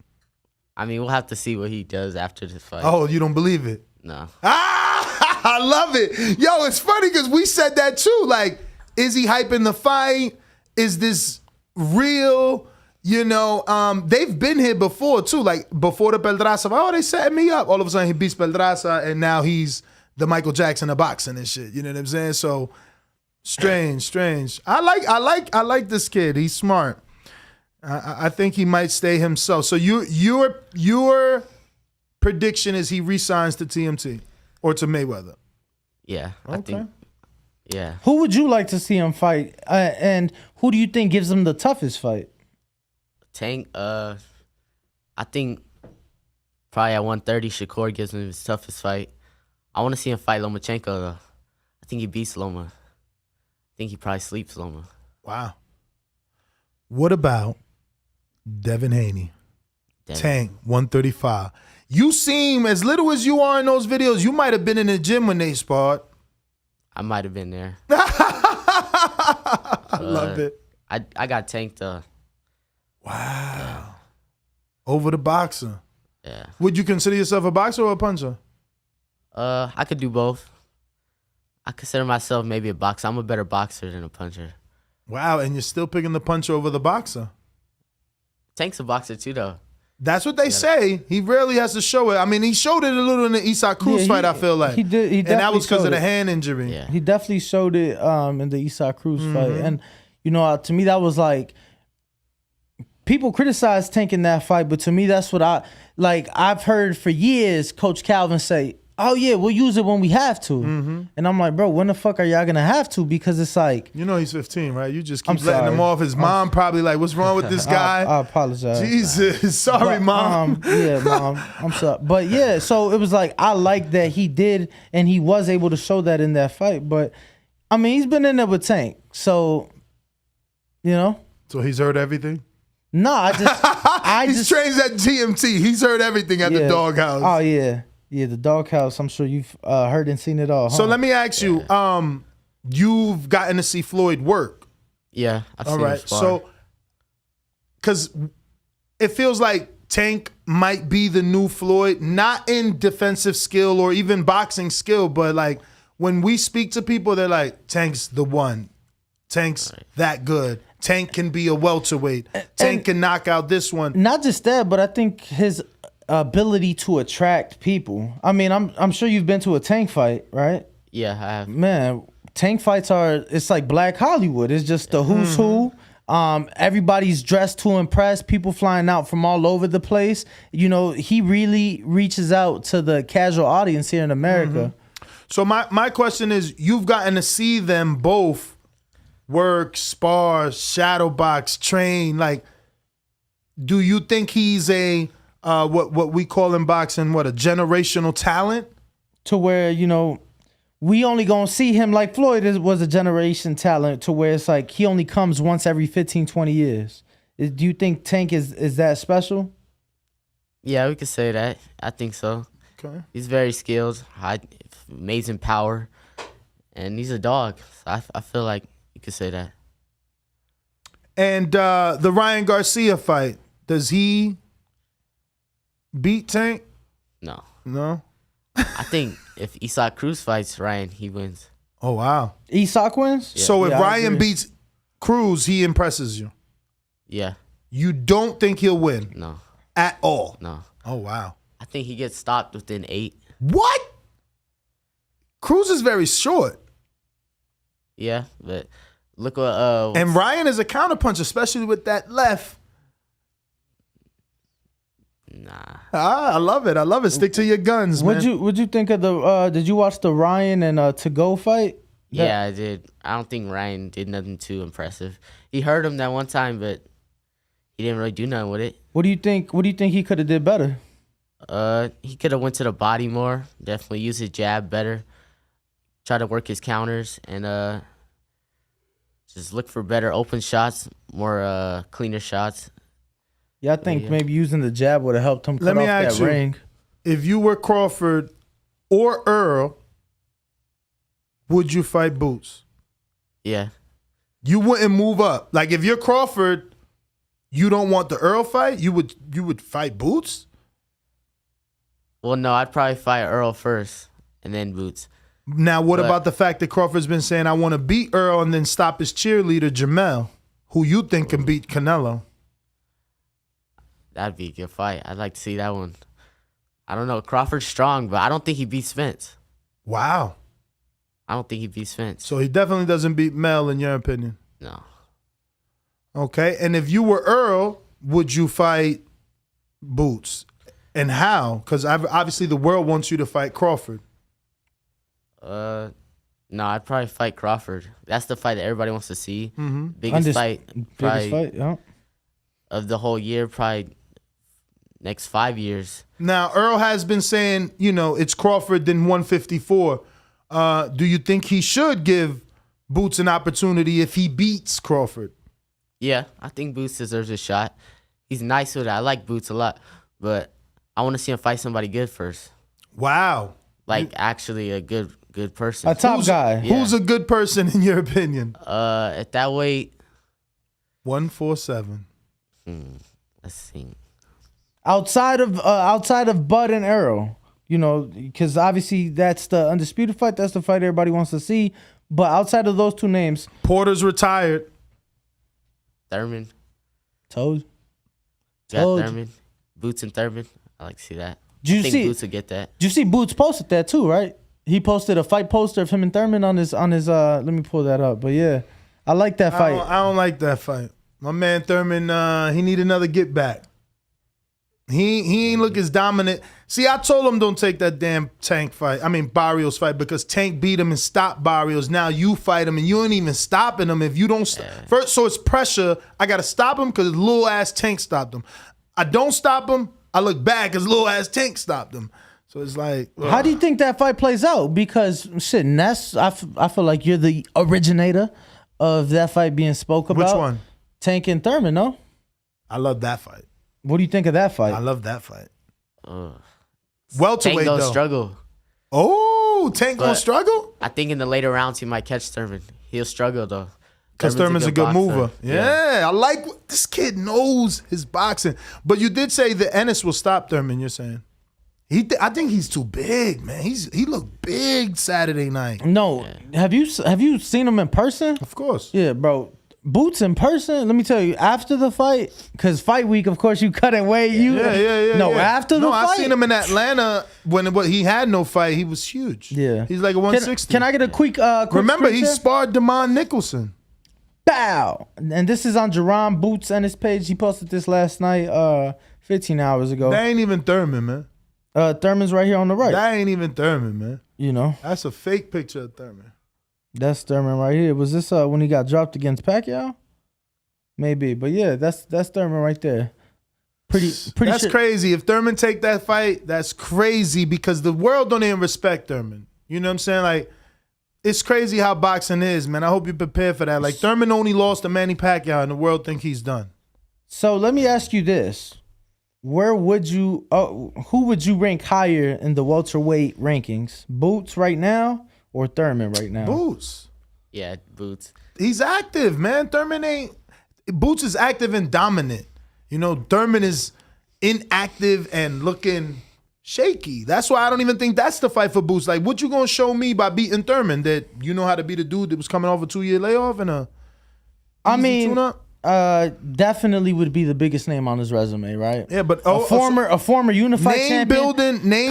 I mean, we'll have to see what he does after this fight. Oh, you don't believe it? No. I love it. Yo, it's funny because we said that too. Like, is he hyping the fight? Is this real? You know, they've been here before too. Like, before the Pedraza, oh, they setting me up. All of a sudden, he beats Pedraza, and now he's the Michael Jackson of boxing and shit. You know what I'm saying? So, strange. I like this kid. He's smart. I think he might stay himself. So your prediction is he re-signs to TMT or to Mayweather? Yeah, I think. Yeah. Who would you like to see him fight? And who do you think gives him the toughest fight? Tank, I think probably at 130, Shakur gives him his toughest fight. I want to see him fight Lomachenko, though. I think he beats Loma. I think he probably sleeps Loma. Wow. What about Devin Haney? Tank, 135. You seem, as little as you are in those videos, you might have been in the gym when they sparred. I might have been there. I love it. I got tanked. Wow. Yeah. Over the boxer. Yeah. Would you consider yourself a boxer or a puncher? I could do both. I consider myself maybe a boxer. I'm a better boxer than a puncher. Wow, and you're still picking the puncher over the boxer. Tank's a boxer too, though. That's what they say. He rarely has to show it. I mean, he showed it a little in the Isak Cruz fight, I feel like. He did. And that was because of the hand injury. Yeah. He definitely showed it in the Isak Cruz fight. And, you know, to me, that was like, people criticize Tank in that fight, but to me, that's what I've heard for years Coach Calvin say, oh, yeah, we'll use it when we have to. And I'm like, bro, when the fuck are y'all going to have to? Because it's like... You know he's 15, right? You just keep letting him off. His mom probably like, what's wrong with this guy? I apologize. Jesus. Sorry, Mom. Yeah, Mom. I'm sorry. But yeah, so it was like, I like that he did, and he was able to show that in that fight. But, I mean, he's been in there with Tank. So, you know? So he's heard everything? No, He's trained at GMT. He's heard everything at the doghouse. Oh, yeah. Yeah, the doghouse. I'm sure you've heard and seen it all. So let me ask you, you've gotten to see Floyd work. Yeah, I've all seen right. him spar. So, because it feels like Tank might be the new Floyd, not in defensive skill or even boxing skill, but like when we speak to people, they're like, Tank's the one. Tank's that good. Tank can be a welterweight. Tank can knock out this one. Not just that, but I think his ability to attract people. I mean, I'm sure you've been to a Tank fight, right? Yeah, I have. Man, Tank fights it's like Black Hollywood. It's just the who's who. Everybody's dressed to impress. People flying out from all over the place. You know, he really reaches out to the casual audience here in America. So my question is, you've gotten to see them both work, spar, shadow box, train. Like, do you think he's a what we call in boxing, a generational talent? To where, you know, we only gonna see him like Floyd was a generation talent, to where it's like he only comes once every 15, 20 years. Do you think Tank is that special? Yeah, we could say that. I think so. Okay. He's very skilled, amazing power, and he's a dog. So I feel like you could say that. And the Ryan Garcia fight, does he beat Tank? No. No? I think if Isaac Cruz fights Ryan, he wins. Oh, wow. Isaac wins? Yeah. So if Yeah, I Ryan agree. beats Cruz, he impresses you? Yeah. You don't think he'll win? No. At all? No. Oh, wow. I think he gets stopped within 8. What? Cruz is very short. Yeah, but look what And Ryan is a counterpuncher, especially with that left. Nah. I love it. I love it. Stick to your guns, man. What'd you think of the did you watch the Ryan and To Go fight? Yeah, I did. I don't think Ryan did nothing too impressive. He hurt him that one time, but he didn't really do nothing with it. What do you think he could have did better? He could have went to the body more. Definitely use his jab better. Try to work his counters and just look for better open shots, more cleaner shots. Yeah, I think maybe using the jab would have helped him cut Let me off ask that you, ring. if you were Crawford or Earl, would you fight Boots? Yeah. You wouldn't move up. Like if you're Crawford, you don't want the Earl fight. You would fight Boots. Well, no, I'd probably fight Earl first and then Boots. Now, what about the fact that Crawford's been saying, I want to beat Earl and then stop his cheerleader, Jamel, who you think can beat Canelo? That'd be a good fight. I'd like to see that one. I don't know. Crawford's strong, but I don't think he beats Spence. Wow. I don't think he beats Spence. So he definitely doesn't beat Mel, in your opinion? No. Okay. And if you were Earl, would you fight Boots? And how? Because obviously the world wants you to fight Crawford. No, I'd probably fight Crawford. That's the fight that everybody wants to see. Mm-hmm. Biggest fight yeah. of the whole year, probably next 5 years. Now, Earl has been saying, it's Crawford then 154. Do you think he should give Boots an opportunity if he beats Crawford? Yeah, I think Boots deserves a shot. He's nice with it. I like Boots a lot, but I want to see him fight somebody good first. Wow. Like actually a good person. A top guy. Yeah. Who's a good person in your opinion? At that weight, 147. Let's see. Outside of Bud and Earl, because obviously that's the undisputed fight. That's the fight everybody wants to see. But outside of those two names, Porter's retired. Thurman. Told. Got Thurman. Boots and Thurman. I like to see that. I think Boots will get that. Did you see Boots posted that too, right? He posted a fight poster of him and Thurman on his let me pull that up. But yeah, I like that fight. I don't like that fight. My man Thurman, he need another get back. He ain't look as dominant. See, I told him don't take that damn Barrios fight, because Tank beat him and stopped Barrios. Now you fight him and you ain't even stopping him if you don't first. So it's pressure. I gotta stop him because little ass Tank stopped him. I don't stop him, I look bad because little ass Tank stopped him. So it's like, how do you think that fight plays out? Because shit, Ness, I feel like you're the originator of that fight being spoke about. Which one? Tank and Thurman, no? I love that fight. What do you think of that fight? I love that fight. Tank Welterweight gonna though. struggle. Oh, Tank gonna struggle? I think in the later rounds he might catch Thurman. He'll struggle though. Because Thurman's a good boxer. mover. Yeah, I like this kid knows his boxing. But you did say that Ennis will stop Thurman, you're saying? I think he's too big, man. He looked big Saturday night. No. Yeah. Have you seen him in person? Of course. Yeah, bro. Boots in person, let me tell you, after the fight, because fight week, of course, you cut it way. After the fight. I seen him in Atlanta when he had no fight. He was huge. Yeah. He's like a 160. Can I get a quick Remember, he sparred Damon Nicholson. Bow. And this is on Jerron Boots and his page. He posted this last night, 15 hours ago. That ain't even Thurman, man. Thurman's right here on the right. That ain't even Thurman, man. You know. That's a fake picture of Thurman. That's Thurman right here. Was this when he got dropped against Pacquiao? Maybe, but yeah, that's Thurman right there. Pretty. That's crazy. If Thurman take that fight, that's crazy because the world don't even respect Thurman. You know what I'm saying? Like, it's crazy how boxing is, man. I hope you're prepared for that. Like, Thurman only lost to Manny Pacquiao, and the world think he's done. So let me ask you this: who would you rank higher in the welterweight rankings? Boots right now or Thurman right now? Boots. Yeah, Boots. He's active, man. Thurman ain't. Boots is active and dominant. You know, Thurman is inactive and looking shaky. That's why I don't even think that's the fight for Boots. Like, what you gonna show me by beating Thurman that you know how to beat a dude that was coming off a 2-year layoff and a tune-up? Definitely would be the biggest name on his resume, right? Yeah, but a former unified champion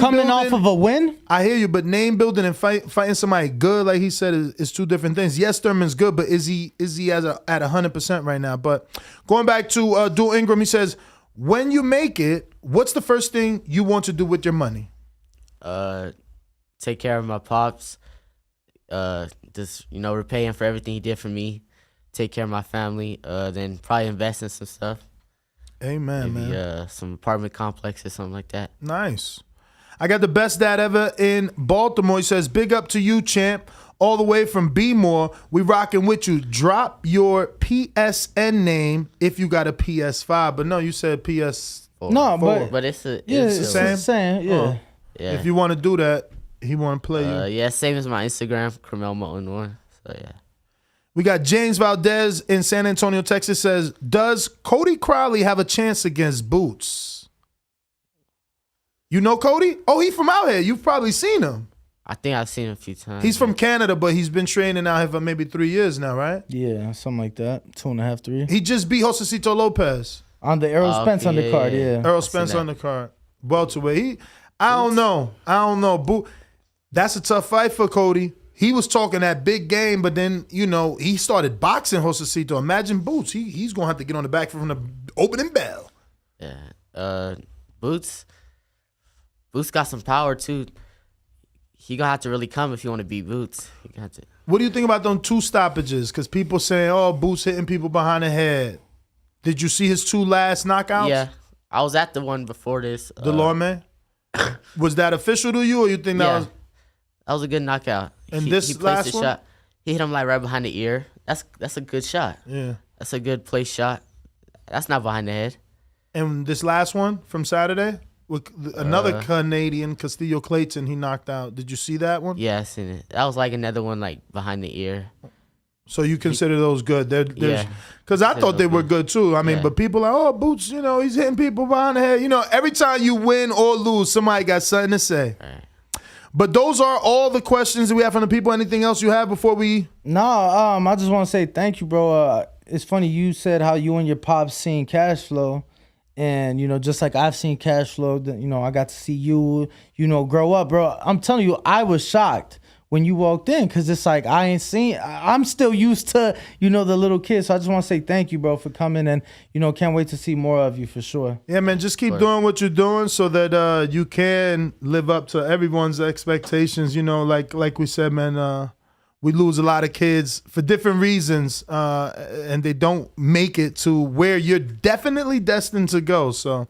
coming off of a win. I hear you, but name building and fighting somebody good, like he said, is two different things. Yes, Thurman's good, but is he at 100% right now? But going back to Dual Ingram, he says, when you make it, what's the first thing you want to do with your money? Take care of my pops. Just repay him for everything he did for me. Take care of my family, then probably invest in some stuff. Amen, Maybe, man. Some apartment complex or something like that. Nice. I got the best dad ever in Baltimore. He says, big up to you, champ. All the way from B-More. We rocking with you. Drop your PSN name if you got a PS5. But no, you said PS4. No, but it's the same. Yeah. Yeah. If you want to do that, he want to play you. Yeah, same as my Instagram, Carmel Moton 1. So, yeah. We got James Valdez in San Antonio, Texas says, does Cody Crowley have a chance against Boots? You know Cody? Oh, he from out here. You've probably seen him. I think I've seen him a few times. He's from Canada, but he's been training out here for maybe 3 years now, right? Yeah, something like that. 2.5, 3. He just beat Josecito Lopez. On the Errol Spence undercard, yeah. Errol Spence undercard. Welterweight. I don't know. That's a tough fight for Cody. He was talking that big game, but then, he started boxing Josecito. Imagine Boots. He's going to have to get on the back from the opening bell. Yeah. Boots got some power, too. He going to have to really come if you want to beat Boots. What do you think about them 2 stoppages? Because people saying, oh, Boots hitting people behind the head. Did you see his 2 last knockouts? Yeah. I was at the one before this. Delorme? Was that official to you, or you think that was... That was a good knockout. And he this last one? Shot. He hit him like right behind the ear. That's a good shot. Yeah. That's a good place shot. That's not behind the head. And this last one from Saturday? With another Canadian, Castillo Clayton, he knocked out. Did you see that one? Yeah, I seen it. That was like another one like behind the ear. So you consider those good? Because I thought they were good too. I mean, but people are like, oh, Boots, he's hitting people behind the head. Every time you win or lose, somebody got something to say. Right. But those are all the questions that we have from the people. Anything else you have before we? No, I just want to say thank you, bro. It's funny you said how you and your pops seen cash flow, and just like I've seen cash flow. I got to see you, grow up, bro. I'm telling you, I was shocked when you walked in because it's like I'm still used to the little kids. So I just want to say thank you, bro, for coming, and can't wait to see more of you for sure. Yeah, man, just keep doing what you're doing so that you can live up to everyone's expectations. Like we said, man, we lose a lot of kids for different reasons, and they don't make it to where you're definitely destined to go. So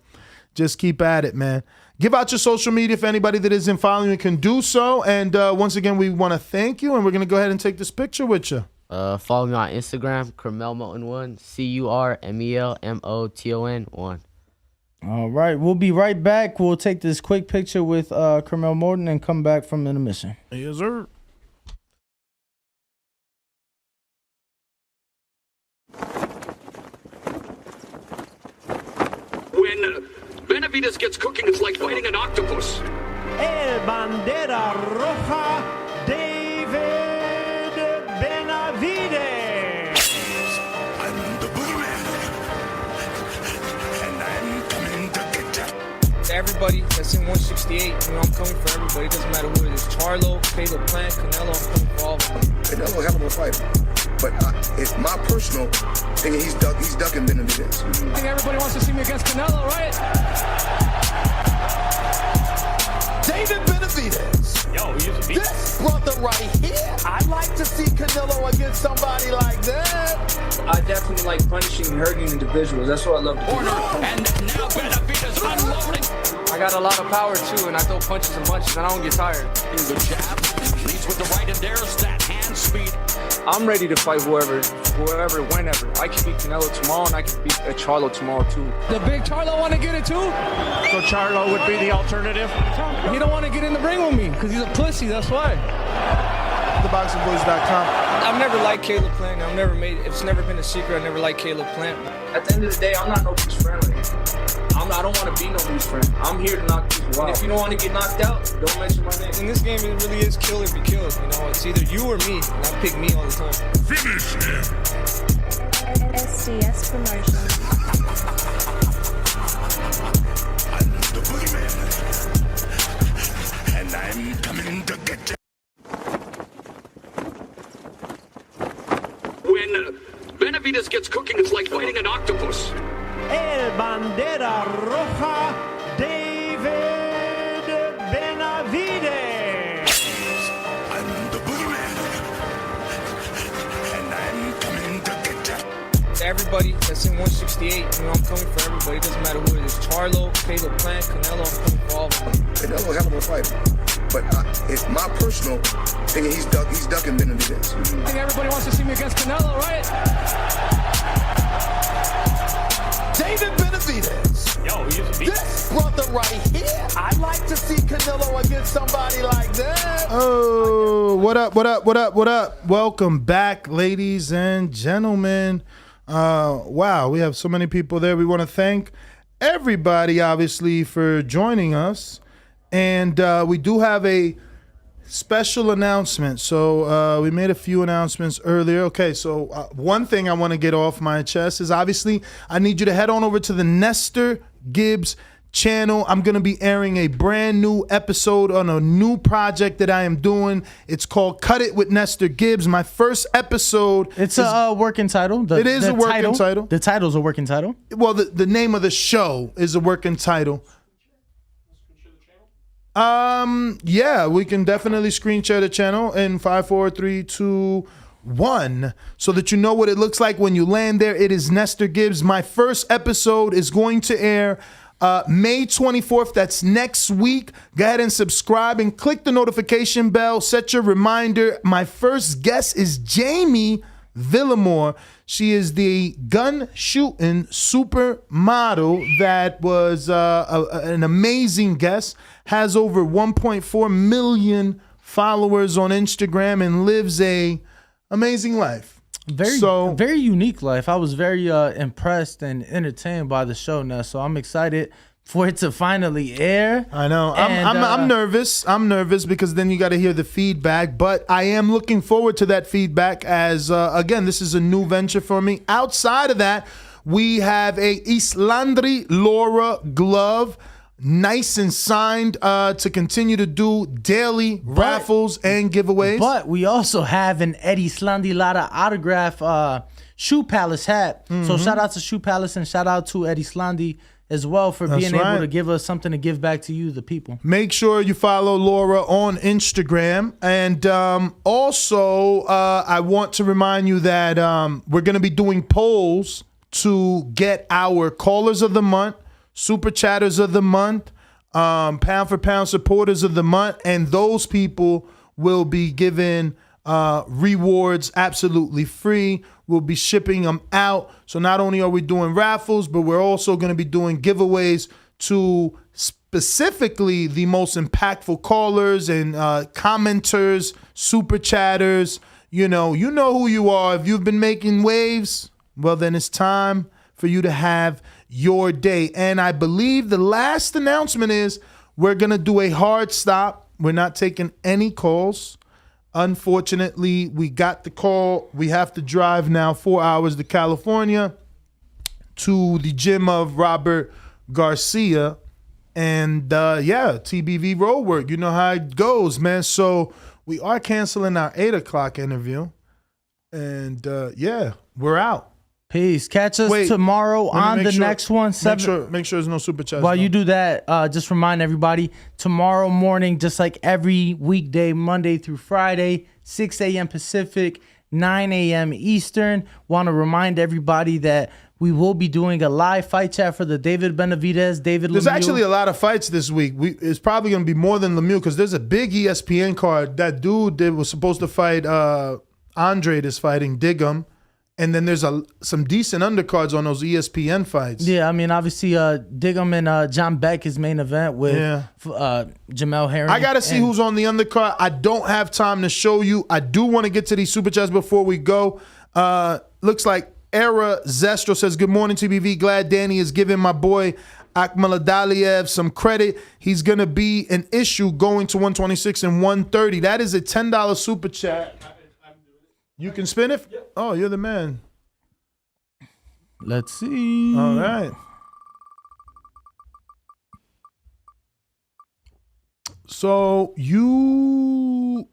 just keep at it, man. Give out your social media if anybody that isn't following you can do so. And once again, we want to thank you, and we're going to go ahead and take this picture with you. Follow me on Instagram, Carmel Moton 1, CURMELMOTON 1. All right, we'll be right back. We'll take this quick picture with Carmel Moton and come back from intermission. Yes, sir. When Benavidez gets cooking, it's like fighting an octopus. El Bandera Roja, David Benavidez. Everybody that's in 168, you know, I'm coming for everybody. It doesn't matter who it is. Charlo, Caleb Plant, Canelo, I'm coming for all of them. Canelo, hell of a fighter. But it's my personal opinion, he's ducking Benavidez. I think everybody wants to see me against Canelo, right? David Benavidez. Yo, he used to beat. This brother right here. I'd like to see Canelo against somebody like that. I definitely like punishing and hurting individuals. That's what I love to do. And now Benavidez unloading. I got a lot of power too, and I throw punches and punches, and I don't get tired. The jab leads with the right, and there's that hand speed. I'm ready to fight whoever, whenever. I can beat Canelo tomorrow, and I can beat Charlo tomorrow too. The big Charlo want to get it too? So Charlo would be the alternative. He don't want to get in the ring with me because he's a pussy. That's why. TheBoxingVoice.com. I've never liked Caleb Plant. It's never been a secret. I never liked Caleb Plant. At the end of the day, I'm not nobody's friend. I don't want to be nobody's friend. I'm here to knock people out. And if you don't want to get knocked out, don't mention my name. In this game, it really is kill or be killed. You know, it's either you or me, and I pick me all the time. Finish him. SDS Promotion. I'm the boogeyman, and I'm coming to get you. When Benavidez gets cooking, it's like fighting an octopus. El Bandera Roja, David Benavidez. I'm the boogeyman, and I'm coming to get you. Everybody that's in 168, you know, I'm coming for everybody. It doesn't matter who it is. Charlo, Caleb Plant, Canelo, I'm coming for all of them. Canelo, hell of a fighter. But it's my personal opinion, he's ducking Benavidez. I think everybody wants to see me against Canelo, right? David Benavidez. Yo, he used to beat. This brother right here. I'd like to see Canelo against somebody like that. Oh, what up? Welcome back, ladies and gentlemen. Wow, we have so many people there. We want to thank everybody, obviously, for joining us. And we do have a special announcement. So we made a few announcements earlier. Okay, so one thing I want to get off my chest is obviously I need you to head on over to the Nestor Gibbs channel. I'm going to be airing a brand new episode on a new project that I am doing. It's called Cut It with Nestor Gibbs. My first episode. It's a working title. It is a working title. The title's a working title. Well, the name of the show is a working title. Yeah, we can definitely screen share the channel in 5, 4, 3, 2, 1 so that you know what it looks like when you land there. It is Nestor Gibbs. My first episode is going to air May 24th. That's next week. Go ahead and subscribe and click the notification bell. Set your reminder. My first guest is Jaime Villamore. She is the gun shooting supermodel that was an amazing guest, has over 1.4 million followers on Instagram and lives a amazing life. Very unique life. I was very impressed and entertained by the show now, so I'm excited for it to finally air. I know. I'm nervous. I'm nervous because then you got to hear the feedback. But I am looking forward to that feedback as, again, this is a new venture for me. Outside of that, we have a Islandri Laura glove, nice and signed to continue to do daily raffles and giveaways. But we also have an Eddie Slandi Lara autograph Shoe Palace hat. So shout out to Shoe Palace and shout out to Eddie Slandi as well for being able to give us something to give back to you, the people. Make sure you follow Laura on Instagram. And also, I want to remind you that we're going to be doing polls to get our callers of the month, super chatters of the month, pound for pound supporters of the month, and those people will be given rewards absolutely free. We'll be shipping them out. So not only are we doing raffles, but we're also going to be doing giveaways to specifically the most impactful callers and commenters, super chatters. You know who you are. If you've been making waves, well, then it's time for you to have your day. And I believe the last announcement is we're going to do a hard stop. We're not taking any calls. Unfortunately, we got the call. We have to drive now 4 hours to California to the gym of Robert Garcia. And yeah, TBV road work. You know how it goes, man. So we are canceling our 8 o'clock interview. And yeah, we're out. Peace. Catch us tomorrow on the next one. Make sure there's no super chat. While you do that, just remind everybody, tomorrow morning, just like every weekday, Monday through Friday, 6 a.m. Pacific, 9 a.m. Eastern. Want to remind everybody that we will be doing a live fight chat for the David Benavidez, David Lemieux. There's actually a lot of fights this week. It's probably going to be more than Lemieux because there's a big ESPN card. That dude that was supposed to fight Andre is fighting Diggum. And then there's some decent undercards on those ESPN fights. Yeah, I mean, obviously, Diggum and John Beck is main event with Jamel Herring. I got to see who's on the undercard. I don't have time to show you. I do want to get to these super chats before we go. Looks like Era Zestro says, good morning, TBV. Glad Danny is giving my boy Akhmaladaliev some credit. He's going to be an issue going to 126 and 130. That is a $10 super chat. You can spin it? Yep. Oh, you're the man. Let's see. All right. So you...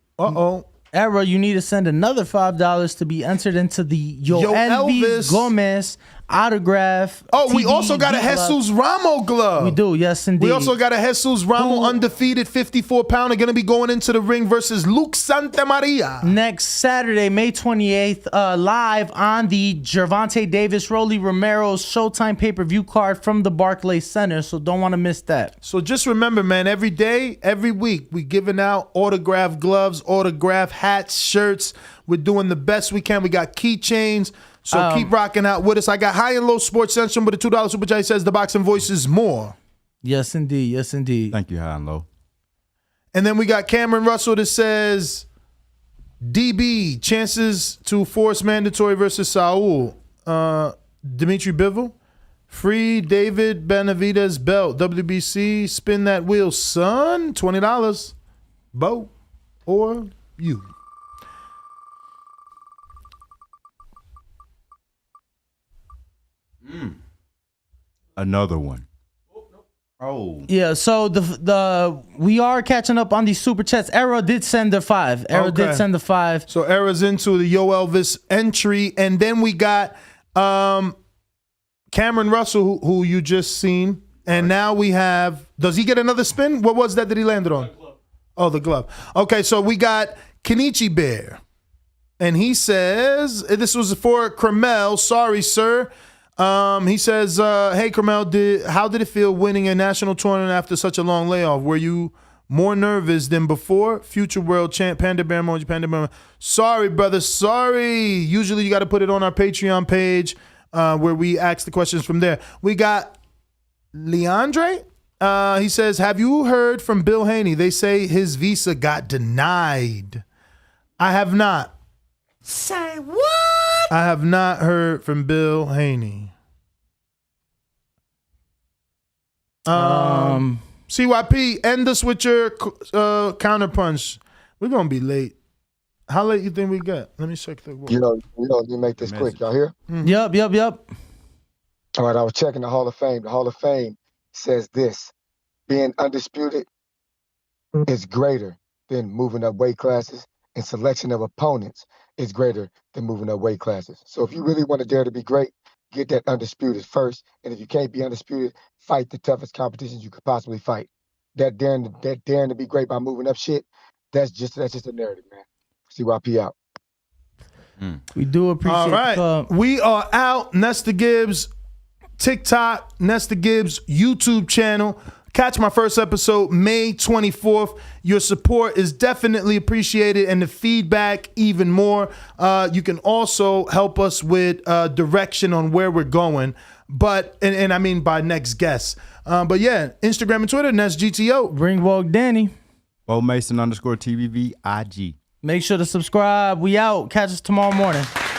Era, you need to send another $5 to be entered into the Yoelvis Gómez autograph. Oh, we also got a Jesus Ramo glove. We do, yes, indeed. We also got a Jesus Ramo undefeated 54-pounder going to be going into the ring versus Luke Santamaria. Next Saturday, May 28th, live on the Gervonta Davis, Rolly Romero's Showtime pay-per-view card from the Barclays Center, so don't want to miss that. So just remember, man, every day, every week, we giving out autographed gloves, autographed hats, shirts. We're doing the best we can. We got keychains. So keep rocking out with us. I got High and Low Sports Central with a $2 super chat. Says the boxing voice is more. Yes, indeed. Yes, indeed. Thank you, High and Low. And then we got Cameron Russell that says, DB, chances to force mandatory versus Saul. Dimitri Bivol. Free David Benavidez belt. WBC, spin that wheel, son. $20. Bo or you. Another one. Oh. Yeah, so the we are catching up on these super chats. Era did send the 5. Era did send the 5. So Era's into the Yoelvis entry. And then we got Cameron Russell, who you just seen. And now we have, does he get another spin? What was that he landed on? Oh, the glove. Okay, so we got Kenichi Bear. And he says, this was for Carmel. Sorry, sir. He says, hey, Carmel, how did it feel winning a national tournament after such a long layoff? Were you more nervous than before? Future world champ, Panda Bear Emoji, Panda Bear. Sorry, brother, sorry. Usually you got to put it on our Patreon page where we ask the questions from there. We got Leandre. He says, have you heard from Bill Haney? They say his visa got denied. I have not. Say what? I have not heard from Bill Haney. CYP, end us with your counterpunch. We're going to be late. How late you think we got? Let me check the... Let me make this quick. Y'all hear? Yep. All right, I was checking the Hall of Fame. The Hall of Fame says this: being undisputed is greater than moving up weight classes, and selection of opponents is greater than moving up weight classes. So if you really want to dare to be great, get that undisputed first. And if you can't be undisputed, fight the toughest competitions you could possibly fight. That daring to be great by moving up shit, that's just a narrative, man. CYP out. We do appreciate All right. We are out. Nesta Gibbs, TikTok, Nesta Gibbs, YouTube channel. Catch my first episode May 24th. Your support is definitely appreciated, and the feedback even more. You can also help us with direction on where we're going, but and I mean by next guest. But yeah, Instagram and Twitter, Nest GTO. Ringwalk Danny. Bo Mason _TVV IG. Make sure to subscribe. We out. Catch us tomorrow morning.